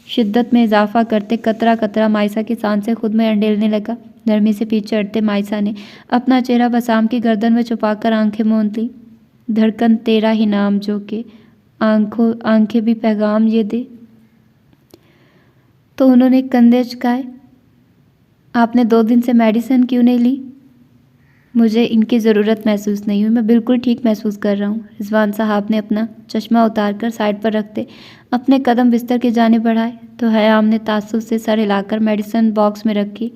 शिद्दत में इजाफा करते कतरा कतरा माइसा की सांसें खुद में अंडेलने लगा। नरमी से पीछे हटते माइसा ने अपना चेहरा बसाम की गर्दन में छुपाकर आंखें मूंद ली। धड़कन तेरा ही नाम जो के आंखें भी पैगाम ये दे। तो उन्होंने कंधे झुकाए। आपने 2 दिन से मेडिसिन क्यों नहीं ली? मुझे इनकी ज़रूरत महसूस नहीं हुई, मैं बिल्कुल ठीक महसूस कर रहा हूँ। रिजवान साहब ने अपना चश्मा उतारकर साइड पर रखते अपने कदम बिस्तर की जानिब बढ़ाए तो हयाम ने तासुब से सर हिलाकर मेडिसिन बॉक्स में रखी।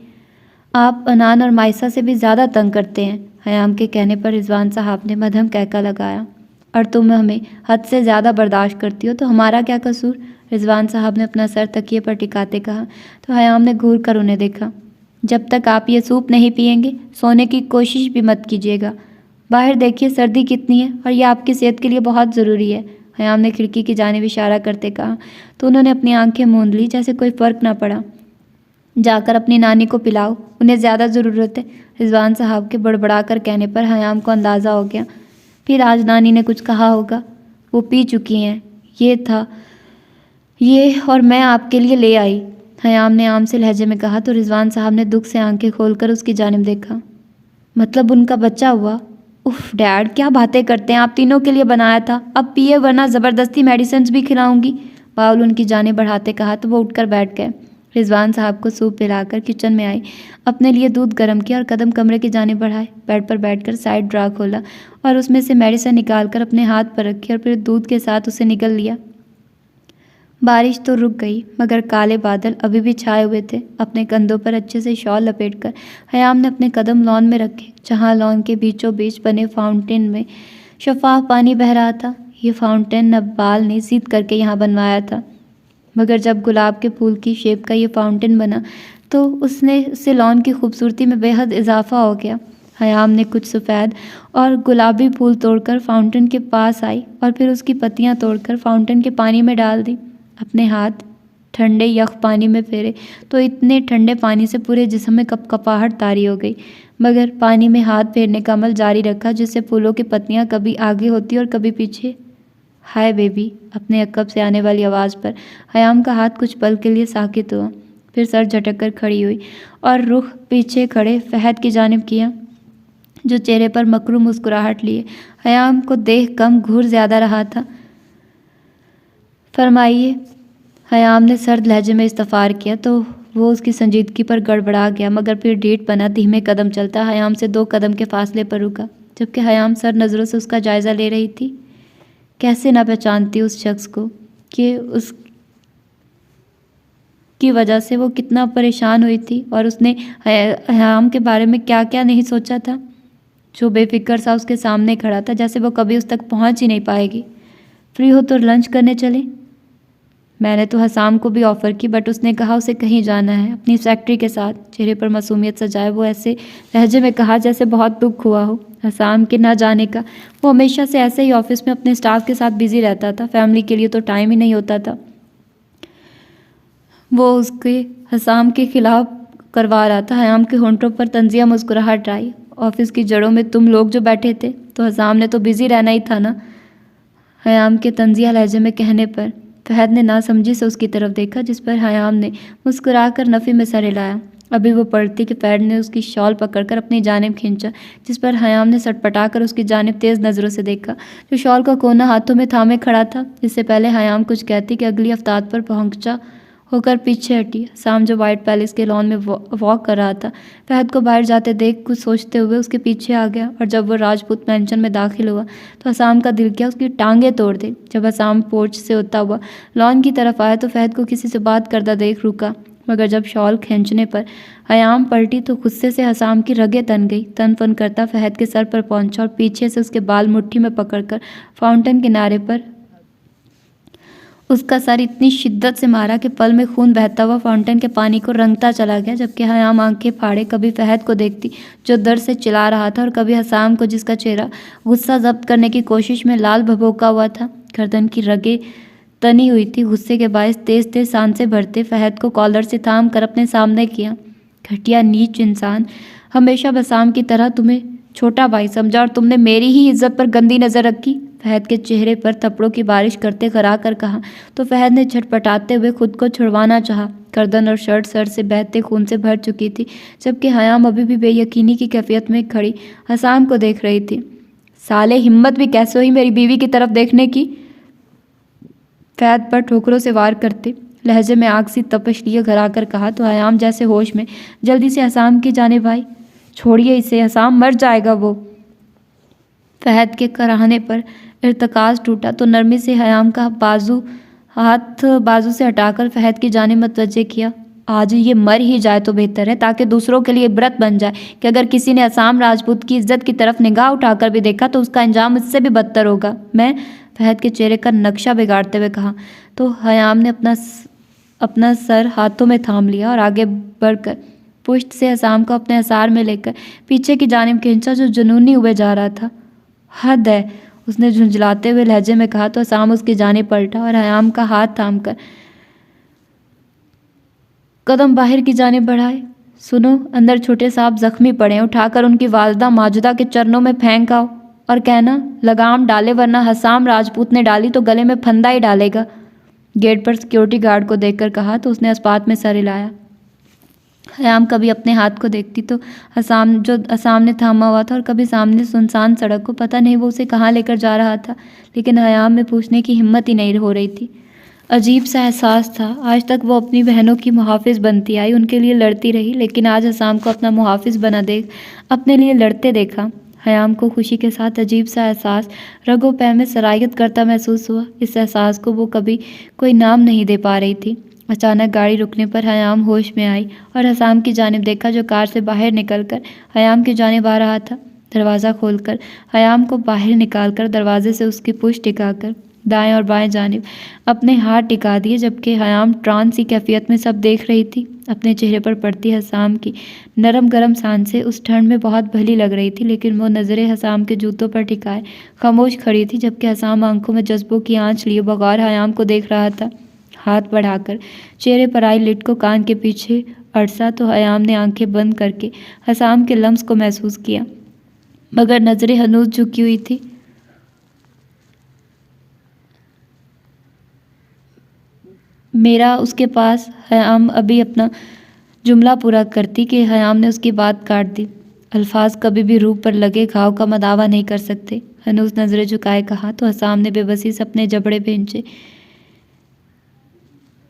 आप अनान और मायसा से भी ज़्यादा तंग करते हैं। हयाम के कहने पर रिजवान साहब ने मध्यम कहका लगाया। और तुम हमें हद से ज़्यादा बर्दाश्त करती हो तो हमारा क्या कसूर? रिजवान साहब ने अपना सर तकिए पर टिकाते कहा तो हयाम ने घूर कर उन्हें देखा। जब तक आप ये सूप नहीं पिएंगे सोने की कोशिश भी मत कीजिएगा। बाहर देखिए सर्दी कितनी है और यह आपकी सेहत के लिए बहुत ज़रूरी है। हयाम ने खिड़की की जानिब इशारा करते कहा तो उन्होंने अपनी आंखें मूंद ली जैसे कोई फ़र्क ना पड़ा। जाकर अपनी नानी को पिलाओ, उन्हें ज़्यादा ज़रूरत है। रिजवान साहब के बड़बड़ा कर कहने पर हयाम को अंदाज़ा हो गया फिर आज नानी ने कुछ कहा होगा। वो पी चुकी हैं, ये और मैं आपके लिए ले आई, हयाम ने आम से लहजे में कहा तो रिजवान साहब ने दुख से आंखें खोलकर उसकी जानिब देखा। मतलब उनका बच्चा हुआ? उफ डैड, क्या बातें करते हैं, आप तीनों के लिए बनाया था, अब पिए वरना ज़बरदस्ती मेडिसिन भी खिलाऊंगी। बाउल उनकी जानिब बढ़ाते कहा तो वो उठकर बैठ गए। रिजवान साहब को सूप पिलाकर किचन में आई, अपने लिए दूध गर्म किया और कदम कमरे की जानिब बढ़ाए। बेड पर बैठकर साइड ड्रा खोला और उसमें से मेडिसिन निकालकर अपने हाथ पर रखी और फिर दूध के साथ उसे निगल लिया। बारिश तो रुक गई मगर काले बादल अभी भी छाए हुए थे। अपने कंधों पर अच्छे से शॉल लपेटकर हयाम ने अपने कदम लॉन में रखे जहाँ लॉन के बीचों बीच बने फाउंटेन में शफाफ पानी बह रहा था। ये फाउंटेन नब्बाल ने ज़िद करके यहाँ बनवाया था, मगर जब गुलाब के फूल की शेप का ये फाउंटेन बना तो उससे लॉन की खूबसूरती में बेहद इजाफा हो गया। हयाम ने कुछ सफ़ेद और गुलाबी फूल तोड़कर फाउंटेन के पास आई और फिर उसकी पत्तियाँ तोड़कर फाउंटेन के पानी में डाल दी। अपने हाथ ठंडे यख पानी में फेरे तो इतने ठंडे पानी से पूरे जिस्म में कपकपाहट तारी हो गई, मगर पानी में हाथ फेरने का अमल जारी रखा जिससे फूलों की पत्तियाँ कभी आगे होती और कभी पीछे। हाय बेबी, अपने अक्कब से आने वाली आवाज़ पर हयाम का हाथ कुछ पल के लिए साकित हुआ, फिर सर झटक कर खड़ी हुई और रुख पीछे खड़े फहद की जानिब किया जो चेहरे पर मकरू मुस्कुराहट लिए हयाम को देख कम घूर ज़्यादा रहा था। फरमाइए, हयाम ने सर्द लहजे में इस्तफार किया तो वो उसकी संजीदगी पर गड़बड़ा गया, मगर फिर डीठ बना धीमे कदम चलता हयाम से 2 कदम के फासले पर रुका। जबकि हयाम सर नज़रों से उसका जायज़ा ले रही थी। कैसे ना पहचानती उस शख्स को कि उसकी वजह से वो कितना परेशान हुई थी और उसने हयाम के बारे में क्या क्या नहीं सोचा था, जो बेफिक्र सा उसके सामने खड़ा था जैसे वो कभी उस तक पहुंच ही नहीं पाएगी। फ्री हो तो लंच करने चले? मैंने तो हसाम को भी ऑफ़र की बट उसने कहा उसे कहीं जाना है अपनी सेक्रेटरी के साथ। चेहरे पर मासूमियत सजाए वो ऐसे लहजे में कहा जैसे बहुत दुख हुआ हो हसाम के ना जाने का। वो हमेशा से ऐसे ही ऑफिस में अपने स्टाफ के साथ बिजी रहता था, फैमिली के लिए तो टाइम ही नहीं होता था। वो उसके हसाम के खिलाफ करवा रहा था। हयाम के होंठों पर तंजिया मुस्कुराहट आई। ऑफिस की जड़ों में तुम लोग जो बैठे थे तो हसाम ने तो बिजी रहना ही था ना। हयाम के तंजिया लहजे में कहने पर फहद ने नासमझी से उसकी तरफ देखा, जिस पर हयाम ने मुस्कुराकर नफ़ी में सर हिलाया। अभी वो पड़ती कि फहद ने उसकी शॉल पकड़कर अपनी जानिब खींचा, जिस पर हयाम ने सटपटाकर उसकी जानिब तेज़ नज़रों से देखा, जो शॉल का कोना हाथों में थामे खड़ा था। इससे पहले हयाम कुछ कहती कि अगली अफ्ताब पर पहुंचा होकर पीछे हटी। शाम जो वाइट पैलेस के लॉन में वॉक कर रहा था, फहद को बाहर जाते देख कुछ सोचते हुए उसके पीछे आ गया और जब वो राजपूत मैंशन में दाखिल हुआ तो हसाम का दिल किया उसकी टांगें तोड़ दे। जब हसाम पोर्च से होता हुआ लॉन की तरफ आया तो फहद को किसी से बात करता देख रुका, मगर जब शॉल खींचने पर हयाम पलटी तो गुस्से से हसाम की रगें तन गई। तन फन करता फहद के सर पर पहुंचा और पीछे से उसके बाल मुट्ठी में पकड़कर फाउंटेन किनारे पर उसका सर इतनी शिद्दत से मारा कि पल में खून बहता हुआ फाउंटेन के पानी को रंगता चला गया। जबकि हयाम आंखें फाड़े कभी फहद को देखती जो दर्द से चिल्ला रहा था और कभी हसाम को जिसका चेहरा गुस्सा जब्त करने की कोशिश में लाल भभोका हुआ था। गर्दन की रगें तनी हुई थी। गुस्से के बायस तेज तेज सांसें भरते फहद को कॉलर से थाम कर अपने सामने किया। घटिया नीच इंसान, हमेशा हसाम की तरह तुम्हें छोटा भाई समझा और तुमने मेरी ही इज्जत पर गंदी नज़र रखी। फहद के चेहरे पर थप्पड़ों की बारिश करते करा कर कहा तो फहद ने छटपटाते हुए खुद को छुड़वाना चाहा। गर्दन और शर्ट सर से बहते खून से भर चुकी थी, जबकि हयाम अभी भी बेयकीनी की कैफियत में खड़ी हसाम को देख रही थी। साले, हिम्मत भी कैसे हुई मेरी बीवी की तरफ देखने की? फहद पर ठोकरों से वार करते लहजे में आग सी तपश लिए घर आकर कहा तो हयाम जैसे होश में जल्दी से हसाम की जानिब आई। छोड़िए इसे, हसाम मर जाएगा वो। फहद के कराहने पर इर्तकाज टूटा तो नरमी से हयाम का हाथ बाजू से हटाकर फहद की जानिब मुतवज्जे किया। आज ये मर ही जाए तो बेहतर है, ताकि दूसरों के लिए इबरत बन जाए कि अगर किसी ने हसाम राजपूत की इज्जत की तरफ निगाह उठाकर भी देखा तो उसका अंजाम इससे भी बदतर होगा। मैं फहद के चेहरे का नक्शा बिगाड़ते हुए कहा। तो हयाम ने अपना सर हाथों में थाम लिया और आगे बढ़कर पुष्ट से हसाम को अपने असार में लेकर पीछे की जानिब खींचा, जो जुनूनी हुए जा रहा था। हद है, उसने झुंझलाते हुए लहजे में कहा। तो हसाम उसकी जानिब पलटा और हयाम का हाथ थामकर कदम बाहर की जानिब बढ़ाए। सुनो, अंदर छोटे साहब जख्मी पड़े हैं, उठाकर उनकी वालदा माजुदा के चरणों में फेंक आओ और कहना लगाम डाले, वरना हसाम राजपूत ने डाली तो गले में फंदा ही डालेगा। गेट पर सिक्योरिटी गार्ड को देखकर कहा तो उसने अस्पात में सर हिलाया। हयाम कभी अपने हाथ को देखती तो हसाम ने थामा हुआ था, और कभी सामने सुनसान सड़क को। पता नहीं वो उसे कहाँ लेकर जा रहा था, लेकिन हयाम में पूछने की हिम्मत ही नहीं हो रही थी। अजीब सा एहसास था। आज तक वो अपनी बहनों की मुहाफिज बनती आई, उनके लिए लड़ती रही, लेकिन आज हसाम को अपना मुहाफिज बना देख अपने लिए लड़ते देखा। हयाम को खुशी के साथ अजीब सा एहसास रगों पैर में सरायत करता महसूस हुआ। इस एहसास को वो कभी कोई नाम नहीं दे पा रही थी। अचानक गाड़ी रुकने पर हयाम होश में आई और हसाम की जानिब देखा, जो कार से बाहर निकलकर हयाम की जानिब आ रहा था। दरवाज़ा खोलकर हयाम को बाहर निकालकर दरवाजे से उसकी पुष्ट टिकाकर दाएं और बाएं जानिब अपने हाथ टिका दिए, जबकि हयाम ट्रांस की कैफियत में सब देख रही थी। अपने चेहरे पर पड़ती हसाम की नरम गरम सांसें उस ठंड में बहुत भली लग रही थी, लेकिन वो नज़रें हसाम के जूतों पर टिकाए खामोश खड़ी थी, जबकि हसाम आंखों में जज्बों की आंच लिए बगौर हयाम को देख रहा था। हाथ बढ़ाकर चेहरे पर आई लिट को कान के पीछे अड़सा तो हयाम ने आंखें बंद करके हसाम के लम्स को महसूस किया, मगर नज़रें हनूज झुकी हुई थी। मेरा उसके पास हयाम अभी अपना जुमला पूरा करती कि हयाम ने उसकी बात काट दी। अल्फाज कभी भी रूह पर लगे घाव का मदावा नहीं कर सकते, हनूज नज़रें झुकाए कहा। तो हसाम ने बेबसी से अपने जबड़े भींचे।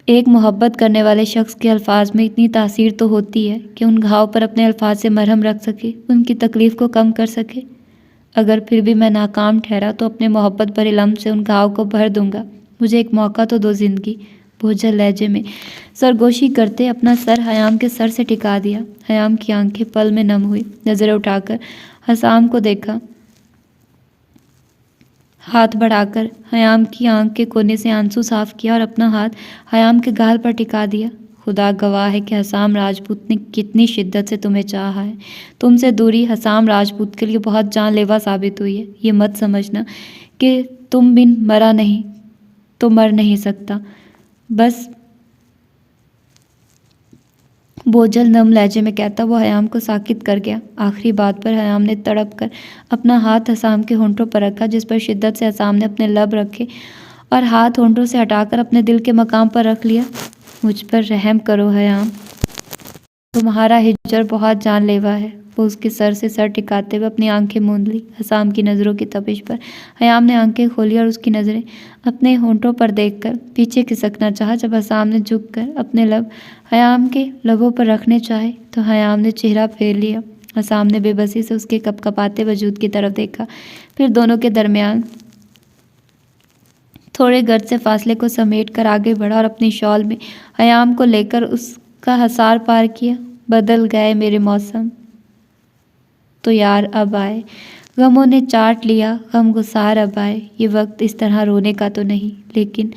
एक मोहब्बत करने वाले शख्स के अल्फाज में इतनी तासीर तो होती है कि उन घाव पर अपने अल्फाज से मरहम रख सके, उनकी तकलीफ़ को कम कर सके। अगर फिर भी मैं नाकाम ठहरा तो अपने मोहब्बत भरे लम्ब से उन घाव को भर दूंगा। मुझे एक मौका तो दो ज़िंदगी। बोझल लहजे में सरगोशी करते अपना सर हयाम के सर से टिका दिया। हयाम की आंखें पल में नम हुई। नज़रें उठाकर हसाम को देखा। हाथ बढ़ाकर हयाम की आंख के कोने से आंसू साफ किया और अपना हाथ हयाम के गाल पर टिका दिया। खुदा गवाह है कि हसाम राजपूत ने कितनी शिद्दत से तुम्हें चाहा है। तुमसे दूरी हसाम राजपूत के लिए बहुत जानलेवा साबित हुई है। ये मत समझना कि तुम बिन मरा नहीं तो मर नहीं सकता। बस बोझल नम लहजे में कहता वो हयाम को साकित कर गया। आखिरी बात पर हयाम ने तड़प कर अपना हाथ हसाम के होंठों पर रखा, जिस पर शिद्दत से हसाम ने अपने लब रखे और हाथ होंठों से हटाकर अपने दिल के मकाम पर रख लिया। मुझ पर रहम करो हयाम, तुम्हारा हिज्जर बहुत जानलेवा है। वो उसके सर से सर टिकाते हुए अपनी आंखें मूंद ली। हसाम की नज़रों की तपिश पर हयाम ने आंखें खोली और उसकी नज़रें अपने होंठों पर देखकर पीछे खिसकना चाहा। जब हसाम ने झुककर अपने लब हयाम के लबों पर रखने चाहे तो हयाम ने चेहरा फेर लिया। हसाम ने बेबसी से उसके कपकपाते वजूद की तरफ देखा, फिर दोनों के दरमियान थोड़े गर्द से फासले को समेट कर आगे बढ़ा और अपनी शॉल में हयाम को लेकर उसका हसार पार किया। बदल गए मेरे मौसम तो यार अब आए, गमों ने चाट लिया गम गुसार अब आए। ये वक्त इस तरह रोने का तो नहीं, लेकिन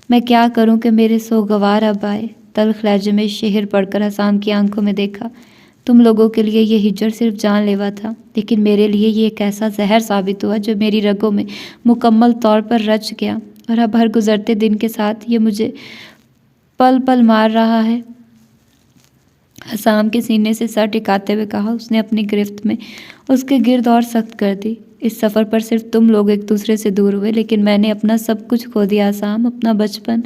मैं क्या करूं कि मेरे सोगवार अब आए। तल्ख लहजे में शेर पढ़कर हसाम की आंखों में देखा। तुम लोगों के लिए ये हिज्जर सिर्फ जानलेवा था, लेकिन मेरे लिए ये एक ऐसा जहर साबित हुआ जो मेरी रगों में मुकम्मल तौर पर रच गया, और अब हर गुजरते दिन के साथ ये मुझे पल पल मार रहा है। हसाम के सीने से सर टिकाते हुए कहा। उसने अपनी गिरफ्त में उसके गिर्द और सख्त कर दी। इस सफ़र पर सिर्फ तुम लोग एक दूसरे से दूर हुए, लेकिन मैंने अपना सब कुछ खो दिया हसाम। अपना बचपन,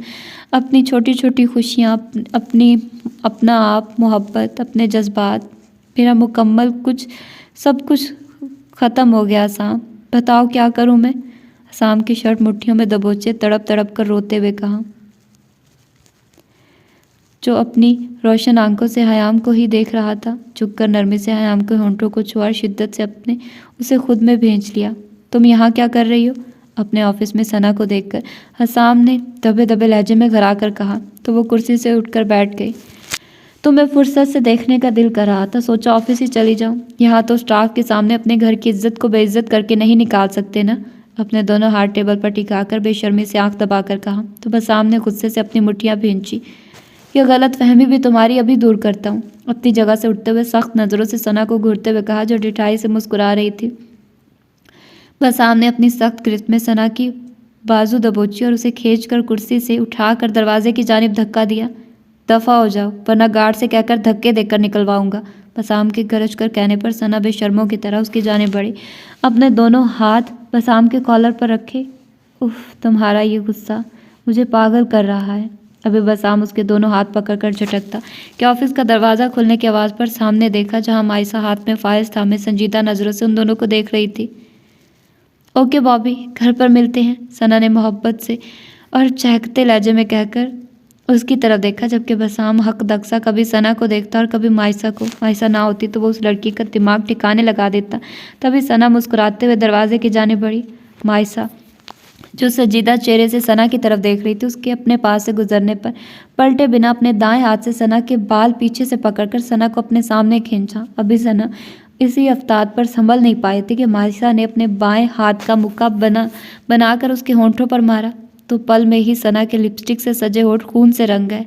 अपनी छोटी छोटी खुशियाँ, अपना आप, मोहब्बत, अपने जज्बात, मेरा मुकम्मल कुछ, सब कुछ ख़त्म हो गया हसाम। बताओ क्या करूँ मैं? हसाम की शर्ट मुट्ठियों में दबोचे तड़प तड़प कर रोते हुए कहा, जो अपनी रोशन आंखों से हयाम को ही देख रहा था। झुककर नरमी से हयाम के होंठों को छुआ, शिद्दत से उसे खुद में भेंच लिया। तुम यहाँ क्या कर रही हो? अपने ऑफिस में सना को देखकर हसाम ने दबे दबे लहजे में घरा कर कहा, तो वो कुर्सी से उठकर बैठ गई। तुम्हें फुर्सत से देखने का दिल कर रहा था, सोचा ऑफिस ही चली जाऊं। यहाँ तो स्टाफ के सामने अपने घर की इज्जत को बेइज्जत करके नहीं निकाल सकते ना। अपने दोनों हाथ टेबल पर टिकाकर बेशर्मी से आंख दबाकर कहा। तो बस सामने गुस्से से अपनी मुट्ठियां भींची। यह गलत फहमी भी तुम्हारी अभी दूर करता हूँ। अपनी जगह से उठते हुए सख्त नज़रों से सना को घूरते हुए कहा, जो ढिठाई से मुस्कुरा रही थी। बस सामने अपनी सख्त गिरफ्त में सना की बाजू दबोची और उसे खींचकर कुर्सी से उठाकर दरवाजे की जानिब धक्का दिया। दफ़ा हो जाओ, वरना गार्ड से कहकर धक्के देकर निकलवाऊंगा। बसाम के गरज कर कहने पर सना बेशर्मों की तरह उसकी जानिब बढ़ी, अपने दोनों हाथ बसाम के कॉलर पर रखे। उफ, तुम्हारा ये गुस्सा मुझे पागल कर रहा है। अभी बसाम उसके दोनों हाथ पकड़कर झटकता कि ऑफिस का दरवाज़ा खुलने की आवाज़ पर सामने देखा, जहां माइसा हाथ में फाइल्स थामे संजीदा नज़रों से उन दोनों को देख रही थी। ओके बॉबी, घर पर मिलते हैं, सना ने मोहब्बत से और चहकते लहजे में कहकर उसकी तरफ देखा, जबकि बसाम हक दक्सा कभी सना को देखता और कभी माइसा को। माइसा ना होती तो वो उस लड़की का दिमाग ठिकाने लगा देता। तभी सना मुस्कुराते हुए दरवाजे की जाने बढ़ी। माइसा, जो संजीदा चेहरे से सना की तरफ देख रही थी, उसके अपने पास से गुजरने पर पलटे बिना अपने दाएं हाथ से सना के बाल पीछे से पकड़कर सना को अपने सामने खींचा। अभी सना इसी अवतार पर संभल नहीं पाई थी कि माइसा ने अपने बाएं हाथ का मुक्का बनाकर उसके होंठों पर मारा, तो पल में ही सना के लिपस्टिक से सजे होठ खून से रंग गए।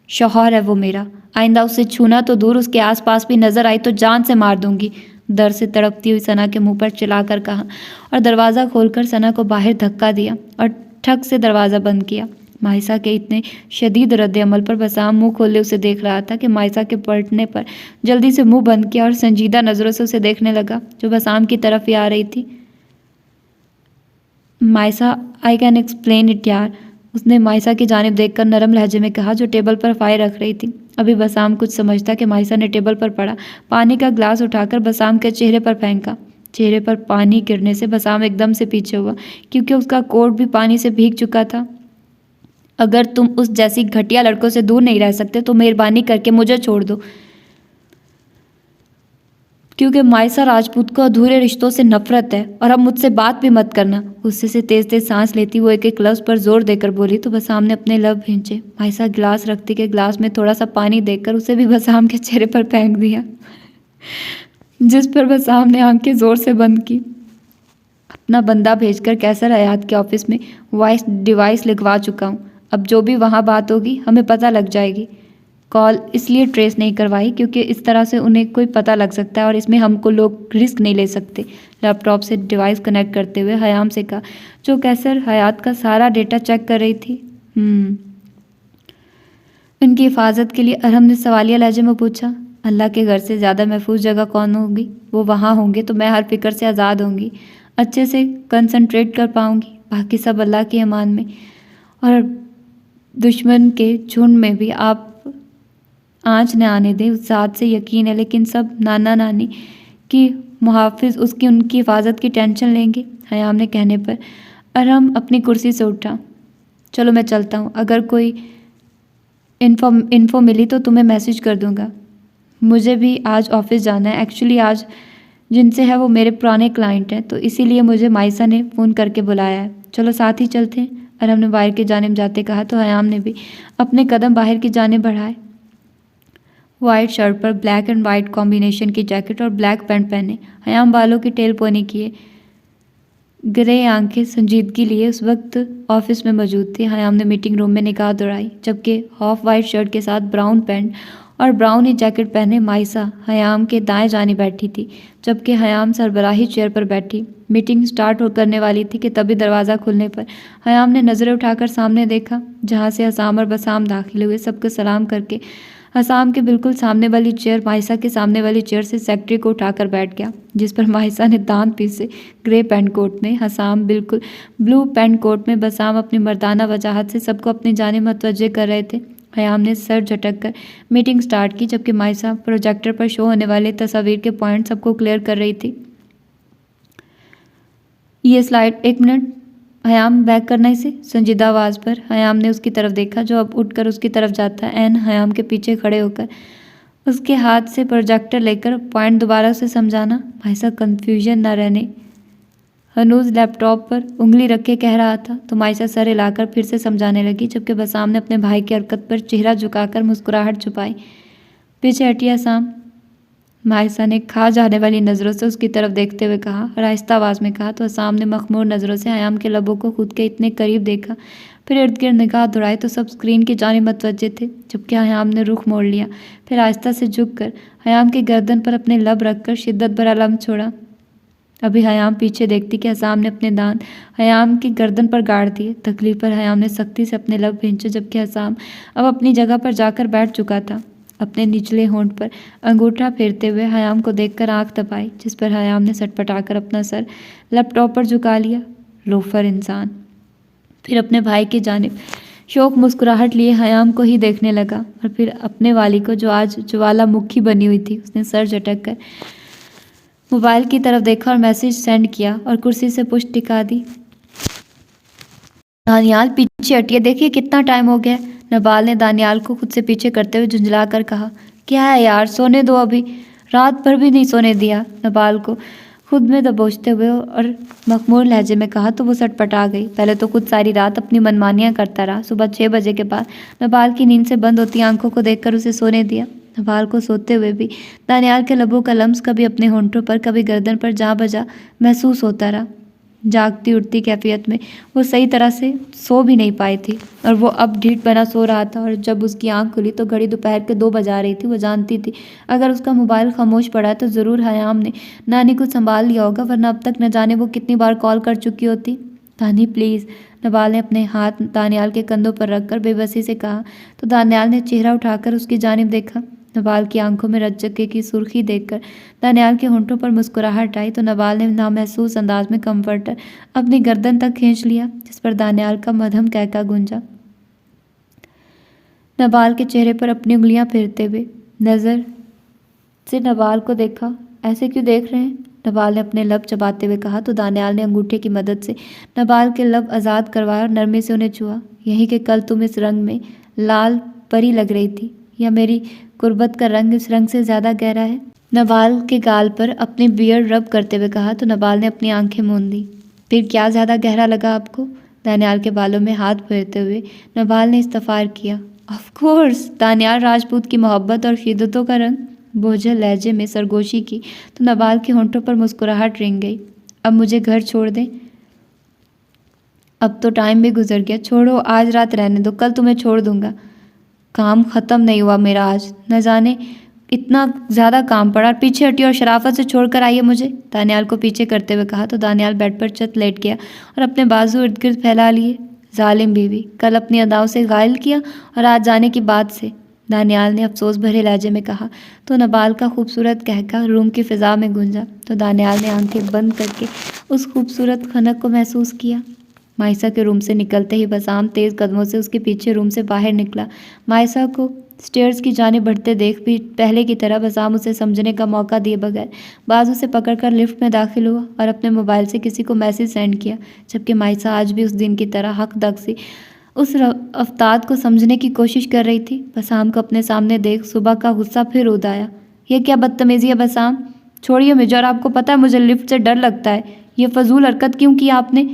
शौहर है वो मेरा, आइंदा उसे छूना तो दूर, उसके आसपास भी नजर आई तो जान से मार दूंगी, दर्द से तड़पती हुई सना के मुंह पर चिल्लाकर कहा और दरवाज़ा खोलकर सना को बाहर धक्का दिया और ठक से दरवाज़ा बंद किया। माइसा के इतने शदीद रद्द अमल पर बसाम मुंह खोले उसे देख रहा था कि माइसा के पलटने पर जल्दी से मुंह बंद किया और संजीदा नज़रों से उसे देखने लगा, जो बसाम की तरफ ही आ रही थी। माइसा, आई कैन एक्सप्लेन इट यार, उसने माइसा की जानिब देखकर नरम लहजे में कहा, जो टेबल पर फाइल रख रही थी। अभी बसाम कुछ समझता कि माइसा ने टेबल पर पड़ा पानी का ग्लास उठाकर बसाम के चेहरे पर फेंका। चेहरे पर पानी गिरने से बसाम एकदम से पीछे हुआ, क्योंकि उसका कोट भी पानी से भीग चुका था। अगर तुम उस जैसी घटिया लड़कों से दूर नहीं रह सकते तो मेहरबानी करके मुझे छोड़ दो, क्योंकि माइसा राजपूत को अधूरे रिश्तों से नफरत है, और अब मुझसे बात भी मत करना। गुस्से से तेज तेज सांस लेती वो एक एक लफ्ज़ पर जोर देकर बोली, तो बसाम ने अपने लब भींचे। माइसा गिलास रखती के गिलास में थोड़ा सा पानी देकर उसे भी बसाम के चेहरे पर फेंक दिया, जिस पर बसाम ने आंखें जोर से बंद की। अपना बंदा भेजकर कैसर हयात के ऑफिस में वॉइस डिवाइस लिखवा चुका हूँ, अब जो भी वहाँ बात होगी हमें पता लग जाएगी। कॉल इसलिए ट्रेस नहीं करवाई क्योंकि इस तरह से उन्हें कोई पता लग सकता है और इसमें हमको लोग रिस्क नहीं ले सकते। लैपटॉप से डिवाइस कनेक्ट करते हुए हयाम से कहा, जो कैसर हयात का सारा डेटा चेक कर रही थी। इनकी हिफाजत के लिए अरहम ने सवालिया लहजे में पूछा। अल्लाह के घर से ज़्यादा महफूज जगह कौन होगी? वो वहाँ होंगे तो मैं हर फिक्र से आज़ाद होंगी, अच्छे से कंसंट्रेट कर पाऊँगी। बाकी सब अल्लाह की अमान में, और दुश्मन के झुंड में भी आप आँच न आने दें, उस ज़ात से यकीन है। लेकिन सब नाना नानी की मुहाफिज उनकी हिफाजत की टेंशन लेंगे। हयाम ने कहने पर अरहम अपनी कुर्सी से उठा। चलो मैं चलता हूँ, अगर कोई इन्फो मिली तो तुम्हें मैसेज कर दूँगा। मुझे भी आज ऑफिस जाना है। एक्चुअली आज जिनसे है वो मेरे पुराने क्लाइंट हैं, तो इसीलिए मुझे माइसा ने फ़ोन करके बुलाया है। चलो साथ ही चलते हैं, अरहम ने बाहर की जानिब जाते कहा, तो हयाम ने भी अपने कदम बाहर की जानिब बढ़ाए। वाइट शर्ट पर ब्लैक एंड वाइट कॉम्बिनेशन की जैकेट और ब्लैक पैंट पहने, हयाम बालों की टेल पोनी किए, ग्रे आंखें संजीदगी लिए उस वक्त ऑफिस में मौजूद थे। हयाम ने मीटिंग रूम में निगाह दौड़ाई, जबकि ऑफ वाइट शर्ट के साथ ब्राउन पैंट और ब्राउन ही जैकेट पहने माइसा हयाम के दाएं जाने बैठी थी, जबकि हयाम सरबराही चेयर पर बैठी मीटिंग स्टार्ट करने वाली थी कि तभी दरवाज़ा खुलने पर हयाम ने नज़रें उठाकर सामने देखा, जहाँ से हसाम और बसाम दाखिल हुए। सबको सलाम करके हसाम के बिल्कुल सामने वाली चेयर माइसा के सामने वाली चेयर से सेक्रेटरी को उठाकर बैठ गया, जिस पर माइसा ने दांत पीसे ग्रे पैंट कोट में, हसाम बिल्कुल ब्लू पैंट कोट में। बसाम अपनी मर्दाना वजाहत से सबको अपनी जानिब मुतवज्जे कर रहे थे। हयाम ने सर झटक कर मीटिंग स्टार्ट की, जबकि माइसा प्रोजेक्टर पर शो होने वाले तस्वीर के पॉइंट सबको क्लियर कर रही थी। ये स्लाइड 1 मिनट, हयाम बैक करना इसे, संजीदा आवाज़ पर। हयाम ने उसकी तरफ देखा, जो अब उठकर उसकी तरफ जाता एन हयाम के पीछे खड़े होकर उसके हाथ से प्रोजेक्टर लेकर पॉइंट दोबारा से समझाना। माइसा कन्फ्यूजन न रहने हनूज लैपटॉप पर उंगली रखे कह रहा था, तो माइसा सर हिलाकर फिर से समझाने लगी, जबकि बसाम ने अपने भाई की हरकत पर चेहरा झुकाकर मुस्कुराहट छुपाई। पीछे हटिया शाम, मायसा ने खा जाने वाली नज़रों से उसकी तरफ देखते हुए कहा और आहिस्ता आवाज़ में कहा। तो शाम ने मखमूर नज़रों से हयाम के लबों को खुद के इतने करीब देखा, फिर इर्द गिर्द निगाह दौड़ाई तो सब स्क्रीन की जानिब मतवज्जे थे, जबकि हयाम ने रुख मोड़ लिया। फिर आहिस्ता से झुककर हयाम की गर्दन पर अपने लब रखकर शिद्दत भरा लम्ब छोड़ा। अभी हयाम पीछे देखती कि हसाम ने अपने दांत हयाम की गर्दन पर गाड़ दिए। तकलीफ पर हयाम ने सख्ती से अपने लब खींचे, जबकि हसाम अब अपनी जगह पर जाकर बैठ चुका था। अपने निचले होंठ पर अंगूठा फेरते हुए हयाम को देखकर आंख दबाई, जिस पर हयाम ने सटपटाकर अपना सर लैपटॉप पर झुका लिया। लोफर इंसान। फिर अपने भाई की जानिब शौक मुस्कुराहट लिए हयाम को ही देखने लगा और फिर अपने वाली को, जो आज ज्वालामुखी बनी हुई थी। उसने सर झटक कर मोबाइल की तरफ देखा और मैसेज सेंड किया और कुर्सी से पुश टिका दी। दानियाल पीछे हटिए, देखिए कितना टाइम हो गया है। नबाल ने दानियाल को खुद से पीछे करते हुए झुंझला कर कहा। क्या है यार, सोने दो, अभी रात भर भी नहीं सोने दिया। नबाल को खुद में दबोचते हुए और मखमूर लहजे में कहा तो वो सटपटा गई। पहले तो खुद सारी रात अपनी मनमानियां करता रहा। सुबह 6 बजे के बाद नबाल की नींद से बंद होती आंखों को देखकर उसे सोने दिया। नबाल को सोते हुए भी दानियाल के लबों का लम्स कभी अपने होंठों पर, कभी गर्दन पर जा बजा महसूस होता रहा। जागती उठती कैफियत में वो सही तरह से सो भी नहीं पाई थी और वो अब ढीठ बना सो रहा था। और जब उसकी आंख खुली तो घड़ी दोपहर के 2 बजा रही थी। वो जानती थी अगर उसका मोबाइल खामोश पड़ा तो ज़रूर हयाम ने नानी को संभाल लिया होगा, वरना अब तक न जाने वो कितनी बार कॉल कर चुकी होती। नानी प्लीज़, नबाल ने अपने हाथ दानियाल के कंधों पर रखकर बेबसी से कहा। तो दानियाल ने चेहरा उठाकर उसकी जानिब देखा। नबाल की आंखों में रज्जके की सुर्खी देखकर दानियाल के होंठों पर मुस्कुराहट आई तो नबाल ने नामहसूस अंदाज में कंफर्टर अपनी गर्दन तक खींच लिया, जिस पर दानियाल का मध्यम कहका गूंजा। नबाल के चेहरे पर अपनी उंगलियां फेरते हुए नज़र से नबाल को देखा। ऐसे क्यों देख रहे हैं? नबाल ने अपने लब चबाते हुए कहा। तो दानियाल ने अंगूठे की मदद से नबाल के लब आज़ाद करवाया और नरमी से उन्हें छुआ। यही कि कल तुम इस रंग में लाल परी लग रही थी, या मेरी गुर्बत का रंग इस रंग से ज़्यादा गहरा है? नबाल के गाल पर अपनी बियर्ड रब करते हुए कहा। तो नबाल ने अपनी आंखें मूंद दी। फिर क्या ज़्यादा गहरा लगा आपको? दानियाल के बालों में हाथ फेरते हुए नबाल ने इस्तफार किया। ऑफ कोर्स, दानियाल राजपूत की मोहब्बत और शिद्दतों का रंग। बोझल लहजे में सरगोशी की तो नबाल के होंठों पर मुस्कुराहट रिंग गई। अब मुझे घर छोड़ दें, अब तो टाइम भी गुजर गया। छोड़ो, आज रात रहने दो, कल तुम्हें छोड़ दूंगा। काम ख़त्म नहीं हुआ मेरा आज, न जाने इतना ज़्यादा काम पड़ा। पीछे हटिए और शराफत से छोड़कर आइए मुझे, दानियाल को पीछे करते हुए कहा। तो दानियाल बेड पर चत लेट गया और अपने बाजू इर्द गिर्द फैला लिए। जालिम बीवी, कल अपनी अदाओं से घायल किया और आज जाने की बात से, दानियाल ने अफसोस भरे लहजे में कहा। तो नबाल का खूबसूरत कहका रूम की फ़िज़ा में गूंजा। तो दानियाल ने आंखें बंद करके उस खूबसूरत खनक को महसूस किया। मायसा के रूम से निकलते ही बसाम तेज़ कदमों से उसके पीछे रूम से बाहर निकला। मायसा को स्टेयर्स की जानिब बढ़ते देख भी पहले की तरह बसाम उसे समझने का मौका दिए बगैर बाजू से पकड़कर लिफ्ट में दाखिल हुआ और अपने मोबाइल से किसी को मैसेज सेंड किया, जबकि मायसा आज भी उस दिन की तरह हक दक से उस अफ्ताद को समझने की कोशिश कर रही थी। बसाम को अपने सामने देख सुबह का गुस्सा फिर उद आया। यह क्या बदतमीज़ी है बसाम? छोड़िए मुझे, और आपको पता है मुझे लिफ्ट से डर लगता है। ये फजूल हरकत क्यों की आपने?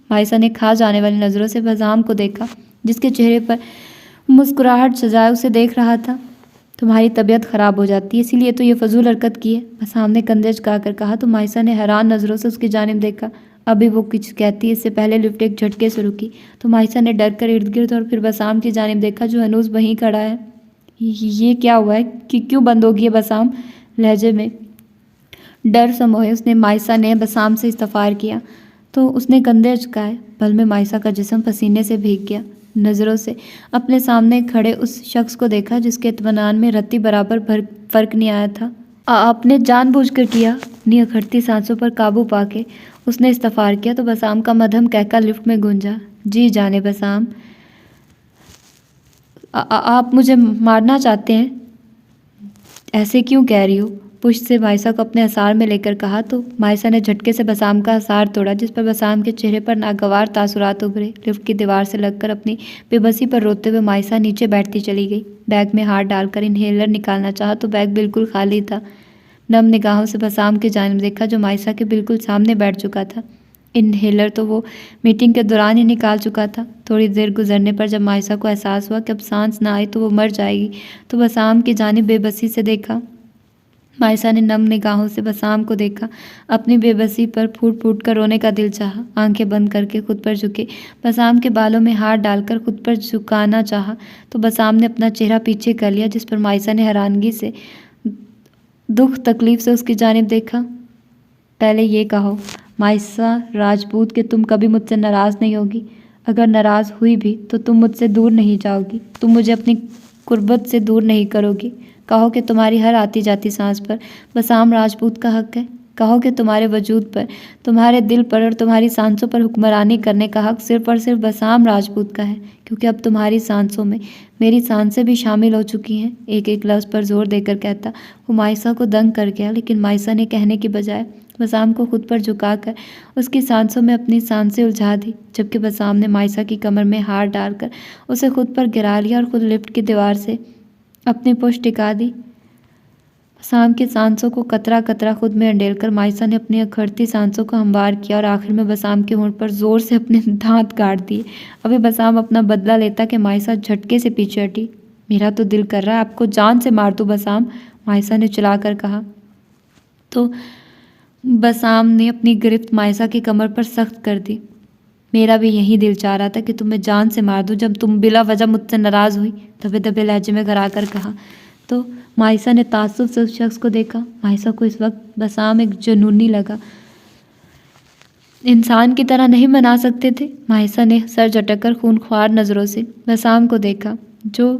मायसा ने खा जाने वाली नज़रों से बसाम को देखा, जिसके चेहरे पर मुस्कुराहट सजाए उसे देख रहा था। तुम्हारी तबीयत ख़राब हो जाती है, इसीलिए तो ये फजूल हरकत की है, बसाम ने कंधे झुकाकर कहा। तो मायसा ने हैरान नज़रों से उसकी जानिब देखा। अभी वो कुछ कहती, इससे पहले लिफ्ट एक झटके से रुकी। तो मायसा ने डर कर इर्द गिर्द और फिर बसाम की जानिब देखा, जो हनूज वहीं खड़ा है। ये क्या हुआ है कि क्यों बंद होगी है? बसाम लहजे में डर समोए उसने मायसा ने बसाम से इस्तफार किया। तो उसने कंधे झुकाए। पल में मायसा का जिस्म पसीने से भीग गया। नज़रों से अपने सामने खड़े उस शख्स को देखा जिसके इत्मीनान में रत्ती बराबर फर्क नहीं आया था। आपने जानबूझकर किया? अपनी अखड़ती सांसों पर काबू पाके उसने इस्तफार किया। तो बसाम का मध्यम कहका लिफ्ट में गूंजा। जी जाने बसाम, आप मुझे मारना चाहते हैं? ऐसे क्यों कह रही हो? पुष्ट से मायसा को अपने असार में लेकर कहा। तो मायसा ने झटके से बसाम का असार तोड़ा, जिस पर बसाम के चेहरे पर नागवार तासुरात उभरे। लिफ्ट की दीवार से लगकर अपनी बेबसी पर रोते हुए मायसा नीचे बैठती चली गई। बैग में हाथ डालकर इन्हेलर निकालना चाहा तो बैग बिल्कुल खाली था। नम निगाहों से बसाम की जानिब देखा, जो मायसा के बिल्कुल सामने बैठ चुका था। इनहेलर तो वो मीटिंग के दौरान ही निकाल चुका था। थोड़ी देर गुजरने पर जब मायसा को एहसास हुआ कि अब सांस ना आई तो वो मर जाएगी, तो बसाम की जानिब बेबसी से देखा। मायसा ने नम निगाहों से बसाम को देखा। अपनी बेबसी पर फूट फूट कर रोने का दिल चाहा। आंखें बंद करके खुद पर झुके, बसाम के बालों में हाथ डालकर खुद पर झुकाना चाहा तो बसाम ने अपना चेहरा पीछे कर लिया, जिस पर मायसा ने हैरानगी से, दुख तकलीफ से उसकी जानिब देखा। पहले ये कहो मायसा राजपूत कि तुम कभी मुझसे नाराज़ नहीं होगी। अगर नाराज़ हुई भी तो तुम मुझसे दूर नहीं जाओगी, तुम मुझे अपनी कुर्बत से दूर नहीं करोगी। कहो कि तुम्हारी हर आती जाती सांस पर बसाम राजपूत का हक है। कहो कि तुम्हारे वजूद पर, तुम्हारे दिल पर और तुम्हारी सांसों पर हुक्मरानी करने का हक सिर्फ और सिर्फ बसाम राजपूत का है, क्योंकि अब तुम्हारी सांसों में मेरी सांसें भी शामिल हो चुकी हैं। एक एक लफ्ज़ पर जोर देकर कहता वो मायसा को दंग कर गया, लेकिन मायसा ने कहने की बजाय बसाम को खुद पर झुकाकर उसकी सांसों में अपनी सांसें उलझा दी, जबकि बसाम ने मायसा की कमर में हाथ डालकर उसे खुद पर गिरा लिया और खुद लिफ्ट की दीवार से अपनी पुष्ट टिका दी। बसाम की सांसों को कतरा कतरा खुद में अंडेलकर मायसा ने अपनी अखड़ती सांसों को हमवार किया और आखिर में बसाम के होंठ पर जोर से अपने दांत गाड़ दिए। अभी बसाम अपना बदला लेता कि मायसा झटके से पीछे हटी। मेरा तो दिल कर रहा है आपको जान से मार दूं बसाम, मायसा ने चिल्लाकर कहा। तो बसाम ने अपनी गिरफ्त मायसा की कमर पर सख्त कर दी। मेरा भी यही दिल चाह रहा था कि तुम्हें जान से मार दूं जब तुम बिला वजह मुझसे नाराज़ हुई, दबे दबे लहजे में घरा कर कहा। तो मायसा ने ताज्जुब से उस शख्स को देखा। मायसा को इस वक्त बसाम एक जुनूनी लगा। इंसान की तरह नहीं मना सकते थे। मायसा ने सर झटककर खूनख्वार नज़रों से बसाम को देखा, जो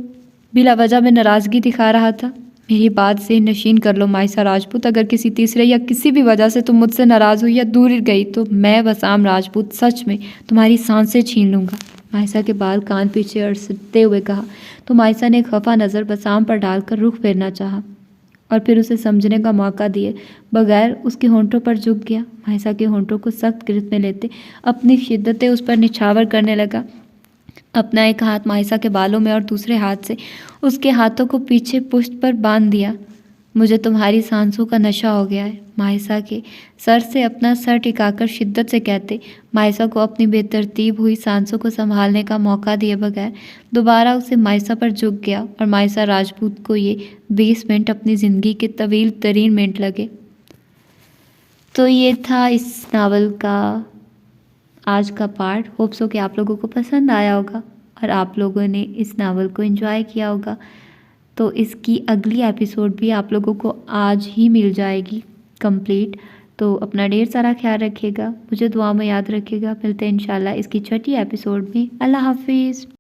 बिला वजह में नाराज़गी दिखा रहा था। मेरी बात से नशीन कर लो मायसा राजपूत, अगर किसी तीसरे या किसी भी वजह से तुम मुझसे नाराज़ हुई या दूर गई तो मैं बसाम राजपूत सच में तुम्हारी सांसें छीन लूँगा, मायसा के बाल कान पीछे अड़सते हुए कहा। तो मायसा ने खफा नज़र बसाम पर डालकर रुख फेरना चाहा और फिर उसे समझने का मौका दिए बगैर उसके होंठों पर झुक गया। मायसा के होंठों को सख्त गिरफ्त में लेते अपनी शिद्दतें उस पर निछावर करने लगा। अपना एक हाथ मायसा के बालों में और दूसरे हाथ से उसके हाथों को पीछे पुश्त पर बांध दिया। मुझे तुम्हारी सांसों का नशा हो गया है, मायसा के सर से अपना सर टिकाकर शिद्दत से कहते मायसा को अपनी बेतरतीब हुई सांसों को संभालने का मौका दिए बगैर दोबारा उसे मायसा पर झुक गया। और मायसा राजपूत को ये 20 मिनट अपनी ज़िंदगी के तवील तरीन मिनट लगे। तो ये था इस नावल का आज का पार्ट। होप सो कि आप लोगों को पसंद आया होगा और आप लोगों ने इस नावल को एंजॉय किया होगा। तो इसकी अगली एपिसोड भी आप लोगों को आज ही मिल जाएगी कंप्लीट। तो अपना ढेर सारा ख्याल रखिएगा, मुझे दुआ में याद रखिएगा। मिलते हैं इंशाल्लाह इसकी छठी एपिसोड में। अल्लाह हाफिज़।